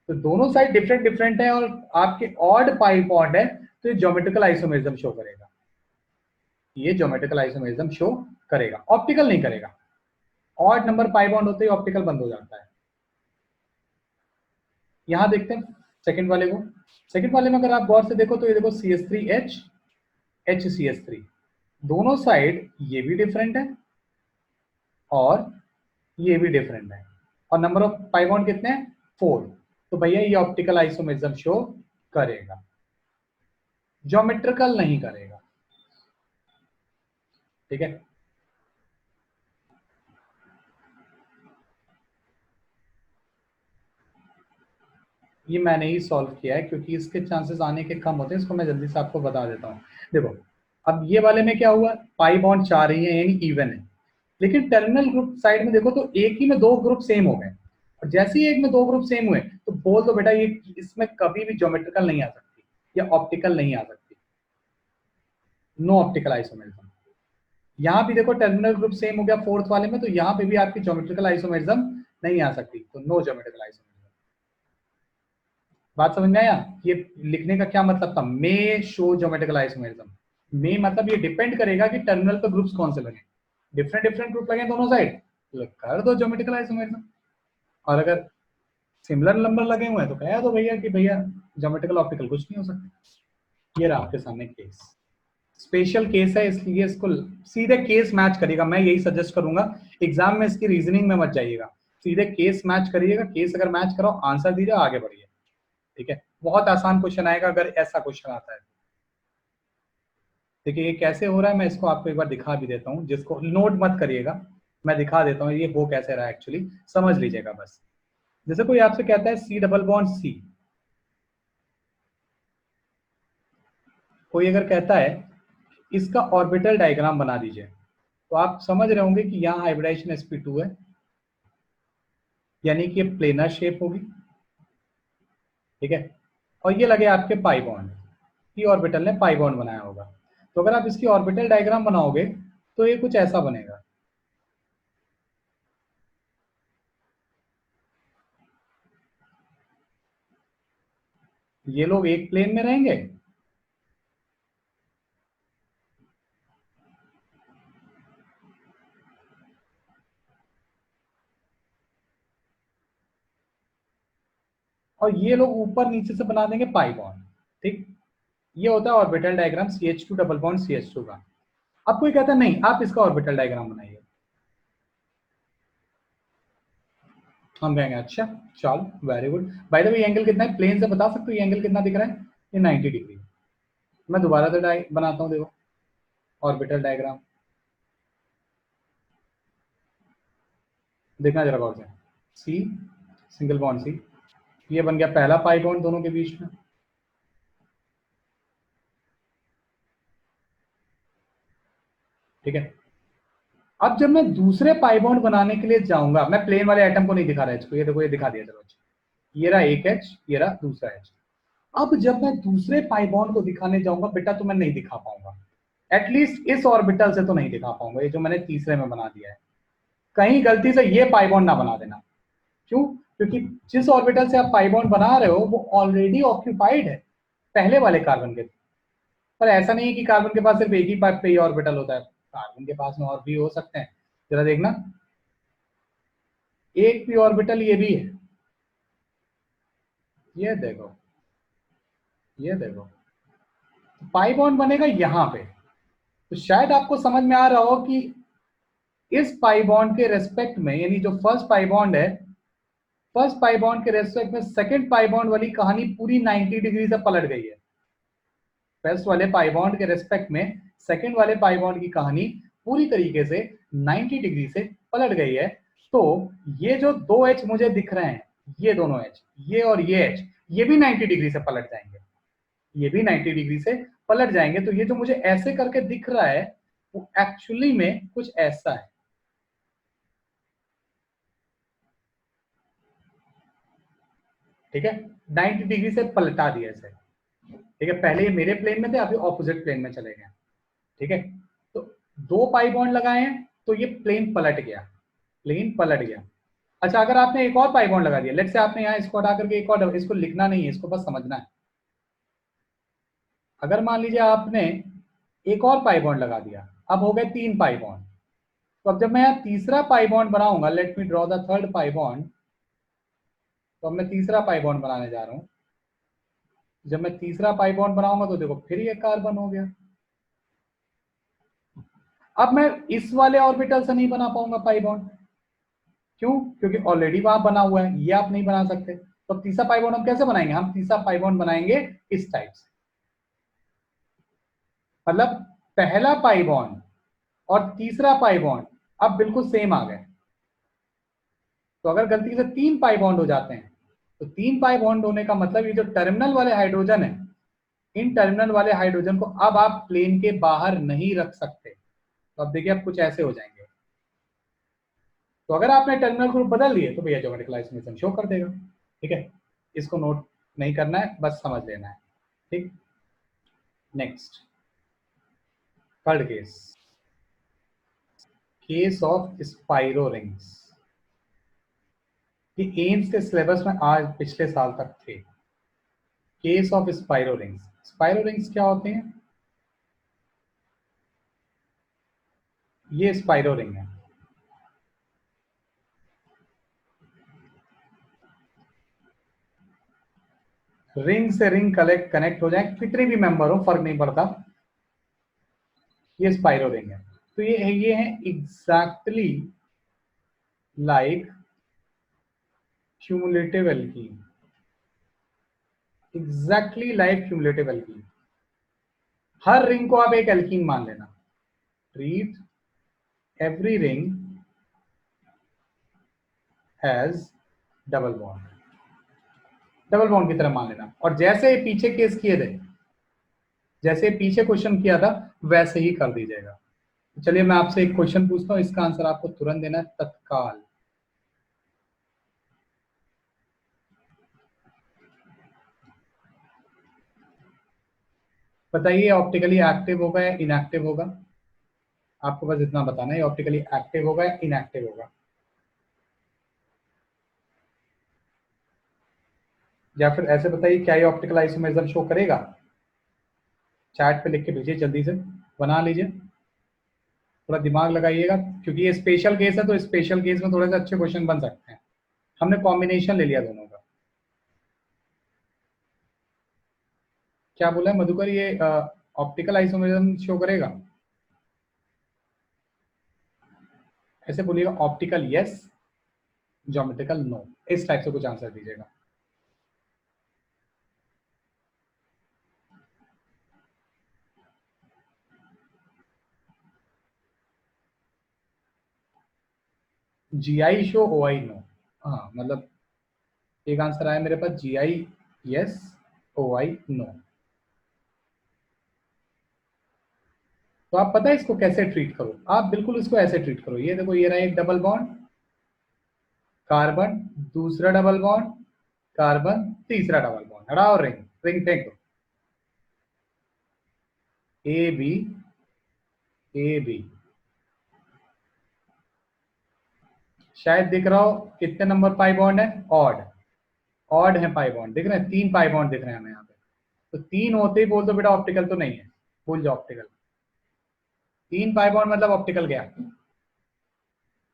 तो दोनों साइड डिफरेंट डिफरेंट है और आपके ऑड पाई बॉन्ड है, तो ये ज्योमेट्रिकल आइसोमेरिज्म शो करेगा। ये ज्योमेट्रिकल आइसोमेरिज्म शो करेगा, ऑप्टिकल नहीं करेगा। ऑड नंबर पाई बॉन्ड होते ही ऑप्टिकल बंद हो जाता है। यहां देखते हैं सेकंड वाले को। सेकंड वाले में अगर आप गौर से देखो तो ये देखो CH3H HCH3, दोनों साइड ये भी डिफरेंट है और ये भी डिफरेंट है, और नंबर ऑफ पाई बॉन्ड कितने हैं 4। तो भैया ये ऑप्टिकल आइसोमेरिज्म शो करेगा, ज्योमेट्रिकल नहीं करेगा। ठीक है, ये मैंने ही सॉल्व किया है क्योंकि इसके चांसेस आने के कम होते हैं, इसको मैं जल्दी से आपको बता देता हूँ। देखो अब ये वाले में क्या हुआ, पाई बॉन्ड 4 ही है यानी इवन है, लेकिन टर्मिनल ग्रुप साइड में देखो तो एक ही में 2 ग्रुप सेम हो गए, और जैसे ही एक में 2 ग्रुप सेम हुए तो बोल दो बेटा ये इसमें कभी भी ज्योमेट्रिकल नहीं आ सकती या ऑप्टिकल नहीं आ सकती, नो ऑप्टिकल आइसोमेरिज्म। यहाँ भी देखो टर्मिनल ग्रुप सेम हो गया फोर्थ वाले में, तो यहाँ पे भी आपकी ज्योमेट्रिकल आइसोमेरिज्म नहीं आ सकती, तो नो ज्योमेट्रिकल आइसोमेरिज्म। बात समझ में आया? ये लिखने का क्या मतलब था, मे शो ज्योमेट्रिकल आइसोमेरिज्म। मे मतलब ये डिपेंड करेगा कि टर्मिनल पे ग्रुप्स कौन से लगे, डिफरेंट डिफरेंट ग्रुप लगे दोनों साइड तो कर दो ज्योमेट्रिकल आइसोमेरिज्म, और अगर सिमिलर नंबर लगे हुए हैं तो कह दो भैया कि भैया ज्योमेट्रिकल ऑप्टिकल कुछ नहीं हो सकता। ये रहा आपके सामने केस। स्पेशल केस है इसलिए इसको सीधे केस मैच करिएगा, मैं यही सजेस्ट करूंगा। एग्जाम में इसकी रीजनिंग में मत जाइएगा, सीधे केस मैच करिएगा, केस अगर मैच कराओ आंसर दीजिए, आगे बढ़िए। ठीक है, बहुत आसान क्वेश्चन आएगा अगर ऐसा क्वेश्चन आता है। देखिए ये कैसे हो रहा है, मैं इसको आपको एक बार दिखा भी देता हूँ, जिसको नोट मत करिएगा, मैं दिखा देता हूँ ये हो कैसे रहा है, एक्चुअली समझ लीजिएगा बस। जैसे कोई आपसे कहता है सी डबल बॉन्ड सी, कोई अगर कहता है इसका ऑर्बिटल डायग्राम बना दीजिए, तो आप समझ रहे होंगे कि यहाँ हाइब्रिडाइजेशन sp2 है, यानी कि ये प्लेनर शेप होगी। ठीक है, और ये लगे आपके पाई बॉन्ड, पी ऑर्बिटल ने पाई बॉन्ड बनाया होगा। तो अगर आप इसकी ऑर्बिटल डायग्राम बनाओगे तो ये कुछ ऐसा बनेगा। ये लोग एक प्लेन में रहेंगे, और ये लोग ऊपर नीचे से बना देंगे पाई बॉन्ड। ठीक, ये होता है orbital diagram CH2 double bond CH2 का। अब कोई कहता है नहीं आप इसका ऑर्बिटल डायग्राम बनाइए, हम कहेंगे अच्छा चल very good. By the way angle कितना है, प्लेन से बता सकते हो ये एंगल कितना दिख रहा है, ये 90 डिग्री। मैं दोबारा से बनाता हूँ, देखो ऑर्बिटल डायग्राम, देखना जरा गौर से। सी, सिंगल बॉन्ड सी, ये बन गया पहला पाई बॉन्ड दोनों के बीच में। ठीक है, अब जब मैं दूसरे पाई बॉन्ड बनाने के लिए जाऊंगा, मैं प्लेन वाले आइटम को नहीं दिखा रहा इसको, ये देखो ये दिखा दिया, चलो ये रहा एक एच, ये रहा दूसरा एच। अब जब मैं दूसरे पाई बॉन्ड को दिखाने जाऊंगा बेटा, तो मैं नहीं दिखा पाऊंगा, एटलीस्ट इस ऑर्बिटल से तो नहीं दिखा पाऊंगा, ये जो मैंने तीसरे में बना दिया है। कहीं गलती से ये पाई बॉन्ड ना बना देना। क्यों? क्योंकि जिस ऑर्बिटल से आप पाई बॉन्ड बना रहे हो वो ऑलरेडी ऑक्यूपाइड है पहले वाले कार्बन के। पर ऐसा नहीं है कि कार्बन के पास सिर्फ एक ही पे ही ऑर्बिटल होता है, कार्बन के पास में और भी हो सकते हैं। जरा देखना, एक पी ऑर्बिटल ये भी है, ये देखो, ये देखो, पाई बॉन्ड बनेगा यहां पे। तो शायद आपको समझ में आ रहा हो कि इस पाई बॉन्ड के रेस्पेक्ट में, यानी जो फर्स्ट पाई बॉन्ड है, फर्स्ट पाई बॉन्ड के रेस्पेक्ट में सेकंड पाई बॉन्ड वाली कहानी पूरी 90 डिग्री से पलट गई है। फर्स्ट वाले पाई बॉन्ड के रेस्पेक्ट में सेकंड वाले पाई बॉन्ड की कहानी पूरी तरीके से 90 डिग्री से पलट गई है। तो ये जो दो एच मुझे दिख रहे हैं, ये दोनों एच, ये और ये एच, ये भी 90 डिग्री से पलट जाएंगे, ये भी 90 डिग्री से पलट जाएंगे। तो ये जो मुझे ऐसे करके दिख रहा है वो एक्चुअली में कुछ ऐसा है। ठीक है, 90 डिग्री से पलटा दिया इसे। ठीक है, पहले ये मेरे प्लेन में थे, अभी ऑपोजिट प्लेन में चले गए। ठीक है, तो दो पाई बॉन्ड लगाए हैं तो ये प्लेन पलट गया, प्लेन पलट गया। अच्छा, अगर आपने एक और पाई बॉन्ड लगा दिया, लेट से आपने यहाँ इसको हटा करके एक और, इसको लिखना नहीं है, इसको बस समझना है। अगर मान लीजिए आपने एक और पाई बॉन्ड लगा दिया, अब हो गए तीन पाई बॉन्ड। तो अब जब मैं यहाँ तीसरा पाई बॉन्ड बनाऊंगा, let me draw the third pi bond, तो अब मैं तीसरा पाई बॉन्ड बनाने जा रहा हूँ। जब मैं तीसरा पाई बॉन्ड बनाऊंगा तो देखो फिर ये कार्बन हो गया। अब मैं इस वाले ऑर्बिटल से नहीं बना पाऊंगा पाई बॉन्ड, क्यों? क्योंकि ऑलरेडी वहां बना हुआ है, ये आप नहीं बना सकते। तो तीसरा पाई बॉन्ड हम कैसे बनाएंगे? हम तीसरा पाई बॉन्ड बनाएंगे इस टाइप से, मतलब पहला पाई बॉन्ड और तीसरा पाई बॉन्ड अब बिल्कुल सेम आ गए। तो अगर गलती से तीन पाई बॉन्ड हो जाते हैं, तो तीन पाई बॉन्ड होने का मतलब ये जो टर्मिनल वाले हाइड्रोजन है, इन टर्मिनल वाले हाइड्रोजन को अब आप प्लेन के बाहर नहीं रख सकते। तो अब देखिए अब कुछ ऐसे हो जाएंगे। तो अगर आपने टर्मिनल ग्रुप बदल लिए तो भैया ज्योमेट्रिकल आइसोमेरिज्म शो कर देगा। ठीक है, इसको नोट नहीं करना है, बस समझ लेना है। ठीक, next third case, case of spiro rings. ये एम्स के सिलेबस में आज पिछले साल तक थे। Case of spiro rings, spiro rings क्या होते हैं? ये स्पाइरो रिंग है, रिंग से रिंग कनेक्ट हो जाए, कितने भी मेंबर हो फर्क नहीं पड़ता, ये स्पाइरो रिंग है। तो ये है exactly like cumulative alkene, exactly like cumulative alkene. हर रिंग को आप एक एल्कीन मान लेना। Treat every ring has double bond, double bond की तरह मान लेना। और जैसे पीछे केस किए थे, जैसे पीछे क्वेश्चन किया था, वैसे ही कर दीजिएगा। चलिए मैं आपसे एक क्वेश्चन पूछता हूं, इसका आंसर आपको तुरंत देना है, तत्काल। बताइए ऑप्टिकली एक्टिव होगा या इनएक्टिव होगा? आपको बस इतना बताना है, ऑप्टिकली एक्टिव होगा या इनएक्टिव होगा। या फिर ऐसे बताइए, क्या ये ऑप्टिकल आइसोमेरिज्म शो करेगा? चैट पे लिख के भेजिए, जल्दी से बना लीजिए, थोड़ा दिमाग लगाइएगा, क्योंकि ये स्पेशल केस है, तो स्पेशल केस में थोड़े से अच्छे क्वेश्चन बन सकते हैं। हमने कॉम्बिनेशन ले लिया दोनों का। क्या बोला है मधुकर, ये ऑप्टिकल आइसोमेरिज्म शो करेगा? ऐसे बोलिएगा, ऑप्टिकल यस, ज्योमेट्रिकल नो, इस टाइप से कुछ आंसर दीजिएगा। GI show, OI no. हाँ मतलब एक आंसर आया मेरे पास, GI यस, OI नो। तो आप पता है इसको कैसे ट्रीट करो? आप बिल्कुल इसको ऐसे ट्रीट करो, ये देखो, ये रहा एक डबल बॉन्ड, कार्बन, दूसरा डबल बॉन्ड, कार्बन, तीसरा डबल बॉन्ड, हटाओ रिंग, रिंग फेंक दो। ए बी, ए बी, शायद दिख रहा हो कितने नंबर पाई बॉन्ड है? ऑड, ऑड है पाई बॉन्ड, दिख रहे हैं, 3 पाई बॉन्ड दिख रहे हैं हमें यहाँ पे। तो 3 होते ही बोल दो बेटा ऑप्टिकल तो नहीं है, भूल जाओ ऑप्टिकल। 3 पाई बॉन्ड मतलब ऑप्टिकल गया।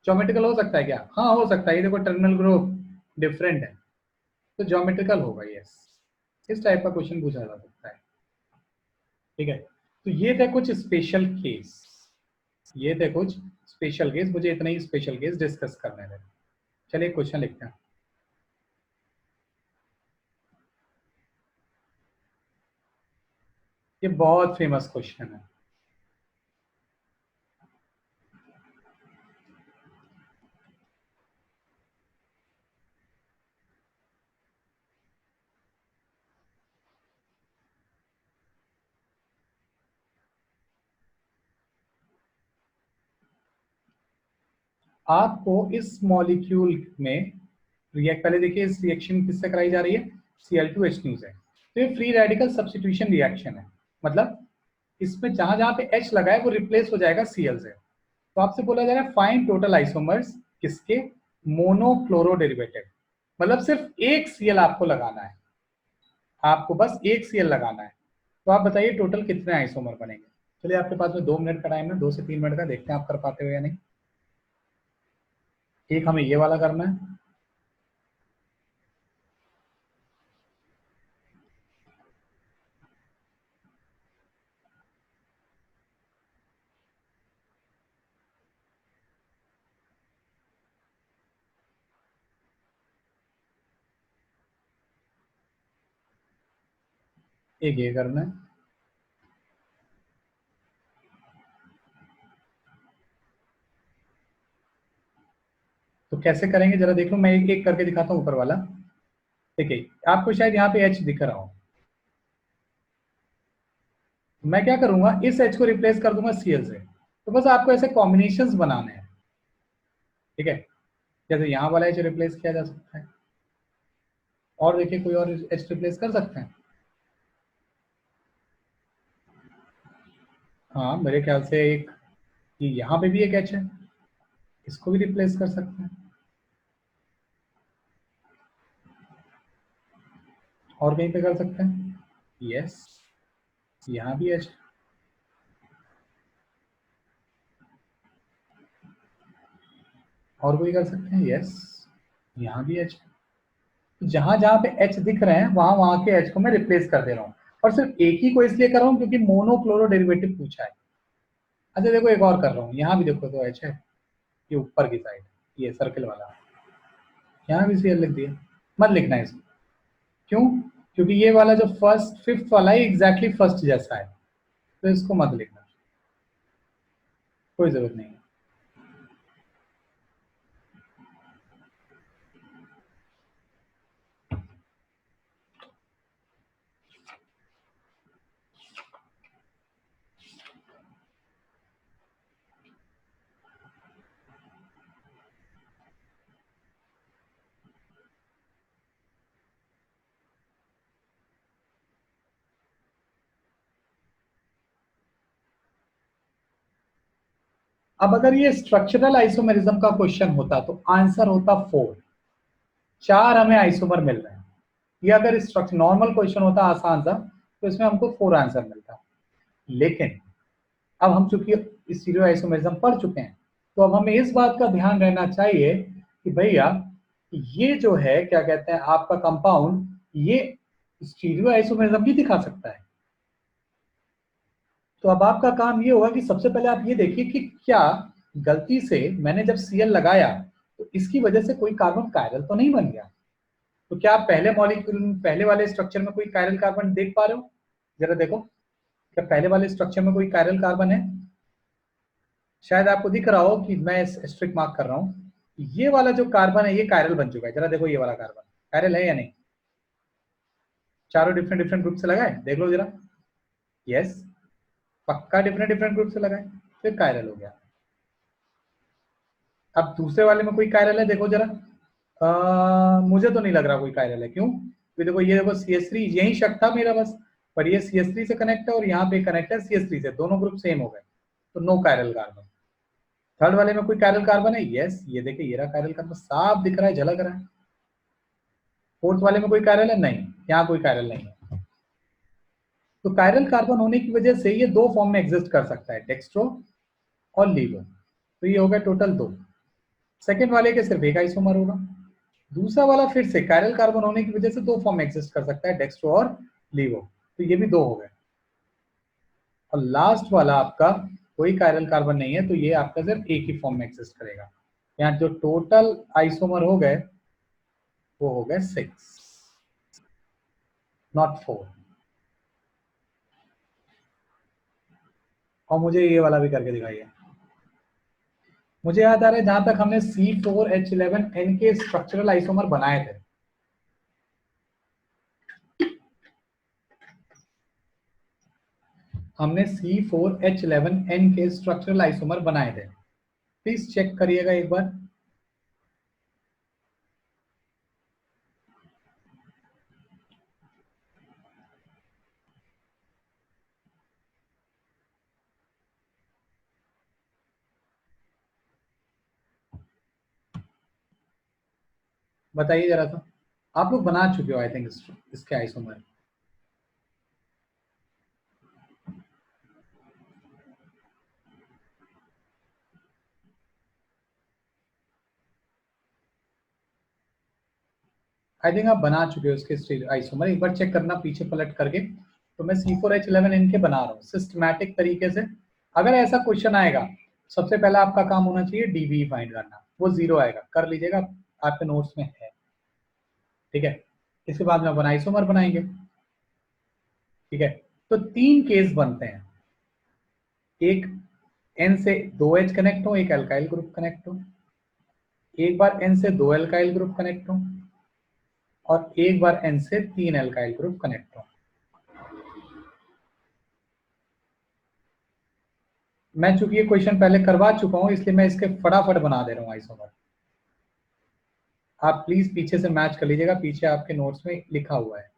ज्योमेट्रिकल हो सकता है क्या? हाँ हो सकता है, ये देखो टर्मिनल ग्रुप डिफरेंट है, तो ज्योमेट्रिकल होगा, यस। इस टाइप का क्वेश्चन पूछा जा सकता है। ठीक है, तो ये थे कुछ स्पेशल केस, ये थे कुछ स्पेशल केस, मुझे इतने ही स्पेशल केस डिस्कस करने थे। चलिए क्वेश्चन लिखते हैं। ये बहुत फेमस क्वेश्चन है। आपको इस मॉलिक्यूल में रिएक्ट, पहले देखिए इस रिएक्शन किससे कराई जा रही है? Cl2H2 से। तो ये फ्री रेडिकल सब्स्टिट्यूशन रिएक्शन है, मतलब इसमें जहां जहां पे H लगा है वो रिप्लेस हो जाएगा Cl से। तो आपसे बोला जा रहा है फाइंड टोटल आइसोमर्स किसके? मोनोक्लोरो डेरिवेटिव, मतलब सिर्फ एक Cl आपको लगाना है, आपको बस एक Cl लगाना है। तो आप बताइए टोटल कितने आइसोमर बनेंगे? चलिए आपके पास में 2 मिनट का टाइम है, 2 से 3 मिनट का, देखते हैं आप कर पाते हो या नहीं। एक हमें ये वाला करना है, एक ये करना है। तो कैसे करेंगे जरा देख लो, मैं एक एक करके दिखाता हूँ ऊपर वाला। ठीक है, आपको शायद यहाँ पे H दिख रहा हो, मैं क्या करूंगा, इस H को रिप्लेस कर दूंगा Cl से। तो बस आपको ऐसे कॉम्बिनेशंस बनाने हैं, ठीक है, जैसे यहाँ वाला H रिप्लेस किया जा सकता है, और देखिए कोई और H रिप्लेस कर सकते हैं। हाँ मेरे ख्याल से एक ये यहाँ पे भी एक H है, इसको भी रिप्लेस कर सकते हैं। और कहीं पे कर सकते हैं, यस, यहाँ भी H। और कोई कर सकते हैं, यस, यहाँ भी H। जहां जहां पे H दिख रहे हैं वहां वहां के H को मैं रिप्लेस कर दे रहा हूँ, और सिर्फ एक ही को इसलिए कर रहा हूँ क्योंकि मोनोक्लोरो डेरिवेटिव पूछा है। अच्छा देखो एक और कर रहा हूँ, यहाँ भी देखो तो एच है, ये ऊपर की साइड, ये सर्किल वाला, यहाँ भी सीएल लिख दिया। मत लिखना इसको, क्यों? क्योंकि ये वाला जो फर्स्ट फिफ्थ वाला है एग्जैक्टली फर्स्ट जैसा है, तो इसको मत लिखना, कोई जरूरत नहीं है। अब अगर ये स्ट्रक्चरल आइसोमेरिज्म का क्वेश्चन होता तो आंसर होता 4, 4 हमें आइसोमर मिल रहे हैं। ये अगर स्ट्रक्चर नॉर्मल क्वेश्चन होता आसान सा, तो इसमें हमको 4 आंसर मिलता। लेकिन अब हम चूंकि स्टीरियो आइसोमेरिज्म पढ़ चुके हैं, तो अब हमें इस बात का ध्यान रहना चाहिए कि भैया ये जो है क्या कहते हैं आपका कंपाउंड, ये स्टीरियो आइसोमेरिज्म भी दिखा सकता है। तो अब आपका काम ये होगा कि सबसे पहले आप ये देखिए कि क्या गलती से मैंने जब सीएल लगाया तो इसकी वजह से कोई कार्बन कायरल तो नहीं बन गया। तो क्या आप पहले मॉलिक्यूल पहले वाले स्ट्रक्चर में कोई कायरल कार्बन देख पा रहे हो? जरा देखो, क्या पहले वाले स्ट्रक्चर में कोई कायरल कार्बन है? शायद आपको दिख रहा हो कि मैं स्ट्रिक मार्क कर रहा हूँ, ये वाला जो कार्बन है ये कायरल बन चुका है। जरा देखो ये वाला कार्बन कायरल है या नहीं? चारों डिफरेंट डिफरेंट ग्रुप से लगाए, देख लो जरा। यस, पक्का डिफरेंट डिफरेंट ग्रुप से लगाए, फिर कायरल हो गया। अब दूसरे वाले में कोई कायरल है, देखो जरा। मुझे तो नहीं लग रहा कोई कायरल है, क्यों? देखो ये देखो CH3, यही शक था मेरा बस, पर ये CH3 से कनेक्ट है और यहाँ पे कनेक्ट है CH3 से, दोनों ग्रुप सेम हो गए, तो नो कायरल कार्बन। थर्ड वाले में कोई कायरल कार्बन है? यस, ये देखिए ये रहा कायरल कार्बन, साफ दिख रहा है, झलक रहा है। फोर्थ वाले में कोई कायरल है? नहीं, यहाँ कोई कायरल नहीं है। तो कायरल कार्बन होने की वजह से ये दो फॉर्म में एग्जिस्ट कर सकता है, डेक्स्ट्रो और लीवो। तो ये हो गया टोटल 2। सेकेंड वाले के सिर्फ एक आइसोमर होगा। दूसरा वाला फिर से कायरल कार्बन होने की वजह से दो फॉर्म में एग्जिस्ट कर सकता है, डेक्स्ट्रो और लीवो, तो ये भी 2 हो गए। और लास्ट वाला आपका कोई कायरल कार्बन नहीं है, तो ये आपका सिर्फ एक ही फॉर्म में एग्जिस्ट करेगा। यहाँ जो टोटल आइसोमर हो गए वो हो गए 6, नॉट 4। और मुझे ये वाला भी करके दिखाइए। मुझे याद आ रहा है जहां तक हमने C4H11N के स्ट्रक्चरल आइसोमर बनाए थे, हमने C4H11N के स्ट्रक्चरल आइसोमर बनाए थे। प्लीज चेक करिएगा एक बार। बताइए जरा सा, आप लोग बना चुके हो आई थिंक इसके आइसोमर। आई थिंक आप बना चुके हो इसके आइसोमर, एक बार चेक करना पीछे पलट करके। तो मैं C4H11N के बना रहा हूँ सिस्टमैटिक तरीके से। अगर ऐसा क्वेश्चन आएगा, सबसे पहला आपका काम होना चाहिए DB फाइंड करना, वो 0 आएगा, कर लीजिएगा, आपके नोट्स में है, ठीक है। इसके बाद में अपन आइसोमर बनाएंगे, ठीक है। तो 3 केस बनते हैं, एक N से 2H कनेक्ट हो, एक अल्काइल ग्रुप कनेक्ट हो, एक बार N से 2 अल्काइल ग्रुप कनेक्ट हो, और एक बार N से 3 अल्काइल ग्रुप कनेक्ट हो। मैं चूंकि ये क्वेश्चन पहले करवा चुका हूं, इसलिए मैं इसके फटाफट बना दे रहा हूं आइसोमर। आप प्लीज पीछे से मैच कर लीजिएगा, पीछे आपके नोट्स में लिखा हुआ है।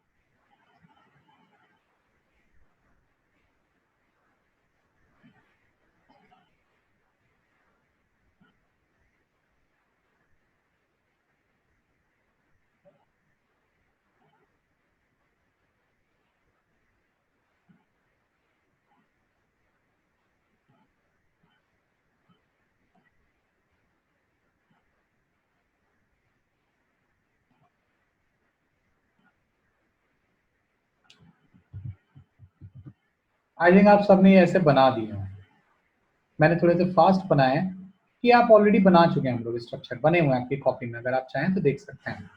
आई थिंक आप सबने ऐसे बना दिए हैं। मैंने थोड़े से फास्ट बनाए हैं कि आप ऑलरेडी बना चुके हैं, हम लोग स्ट्रक्चर बने हुए हैं आपकी कॉपी में, अगर आप चाहें तो देख सकते हैं।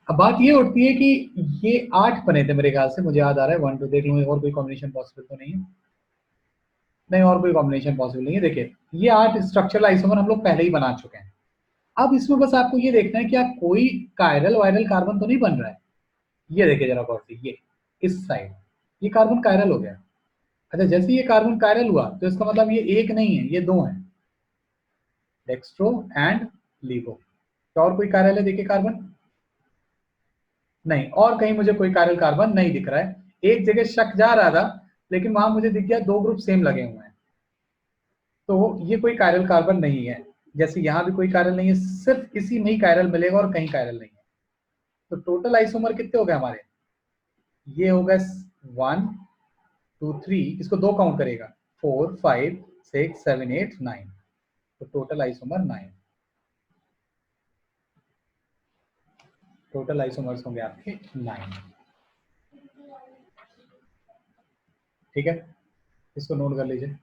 अब बात ये उठती है कि ये 8 बने थे मेरे ख्याल से, मुझे याद आ रहा है, 1 2 देख लूँ और कोई कॉम्बिनेशन पॉसिबल तो नहीं है, नहीं और कोई कॉम्बिनेशन पॉसिबल नहीं है। देखिए ये 8 स्ट्रक्चरल आइसोमर हम लोग पहले ही बना चुके हैं। अब इसमें बस आपको ये देखना है कि आप कोई कायरल वायरल कार्बन तो नहीं बन रहा है। ये देखिए जरा गौर से, ये इस साइड ये कार्बन कायरल हो गया। अच्छा जैसे ये कार्बन कायरल हुआ तो इसका मतलब ये एक नहीं है, ये दो है, डेक्स्ट्रो एंड लीवो। तो और कोई कायरल है देखिए कार्बन, नहीं, और कहीं मुझे कोई कायरल कार्बन नहीं दिख रहा है। एक जगह शक जा रहा था लेकिन वहां मुझे दिख गया 2 ग्रुप सेम लगे हुए हैं, तो ये कोई कायरल कार्बन नहीं है। जैसे यहाँ भी कोई कायरल नहीं है, सिर्फ इसी में ही कायरल मिलेगा और कहीं कायरल नहीं है। तो टोटल आइसोमर कितने हो गए हमारे, ये हो गए 1 2 3, इसको 2 काउंट करेगा, 4 5 6 7 8 9, तो टोटल आइसोमर 9, टोटल आइसोमर्स होंगे आपके 9। ठीक है, इसको नोट कर लीजिए।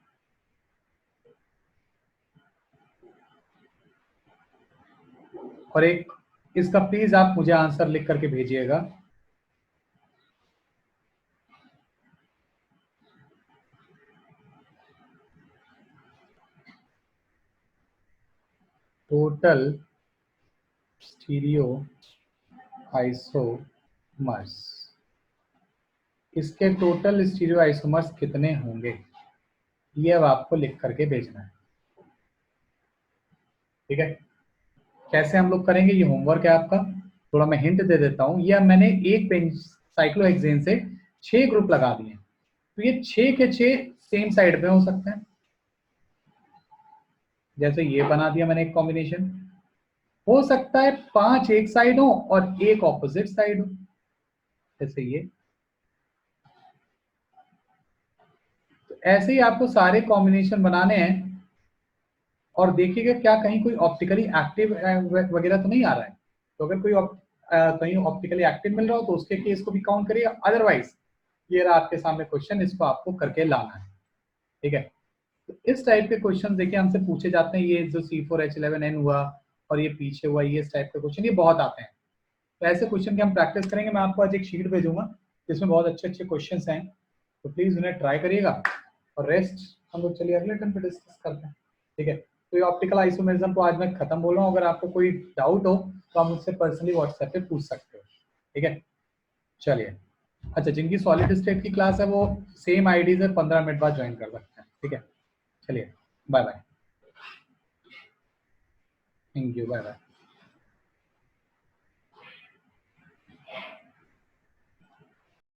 और एक इसका प्लीज आप मुझे आंसर लिख करके भेजिएगा। टोटल स्टीरियो आइसोमर्स, इसके टोटल स्टीरियो आइसोमर्स कितने होंगे, ये अब आपको लिख करके भेजना है। ठीक है, कैसे हम लोग करेंगे, ये होमवर्क है आपका। थोड़ा मैं हिंट दे देता हूँ, ये मैंने एक साइक्लोहेक्सेन से 6 ग्रुप लगा दिए, तो ये 6 के 6 सेम साइड पे हो सकते हैं। जैसे ये बना दिया मैंने एक कॉम्बिनेशन, हो सकता है 5 एक साइड हो और एक ऑपोजिट साइड हो, जैसे ये। तो ऐसे ही आपको सारे कॉम्बिनेशन बनाने हैं और देखिएगा क्या कहीं कोई ऑप्टिकली एक्टिव वगैरह तो नहीं आ रहा है। तो अगर कोई कहीं ऑप्टिकली एक्टिव मिल रहा हो तो उसके केस को भी काउंट करिए, अदरवाइज ये रहा आपके सामने क्वेश्चन, इसको आपको करके लाना है। ठीक है, तो इस टाइप के क्वेश्चन देखिए हमसे पूछे जाते हैं, ये जो C4H11N हुआ और ये पीछे हुआ, ये इस टाइप के क्वेश्चन ये बहुत आते हैं। तो ऐसे क्वेश्चन की हम प्रैक्टिस करेंगे, मैं आपको आज एक शीट भेजूंगा जिसमें बहुत अच्छे अच्छे क्वेश्चन हैं, तो प्लीज उन्हें ट्राई करिएगा। और रेस्ट हम लोग चलिए अगले टर्म पे डिस्कस करते हैं। ठीक है, तो ये ऑप्टिकल आइसोमेरिज्म को आज मैं खत्म बोल रहा हूँ, अगर आपको कोई डाउट हो तो आप मुझसे पर्सनली व्हाट्सएप पे पूछ सकते हो। ठीक है, चलिए। अच्छा, जिनकी सॉलिड स्टेट की क्लास है वो सेम आईडी से 15 मिनट बाद ज्वाइन कर सकते हैं। ठीक है, चलिए, bye bye, thank you, bye bye.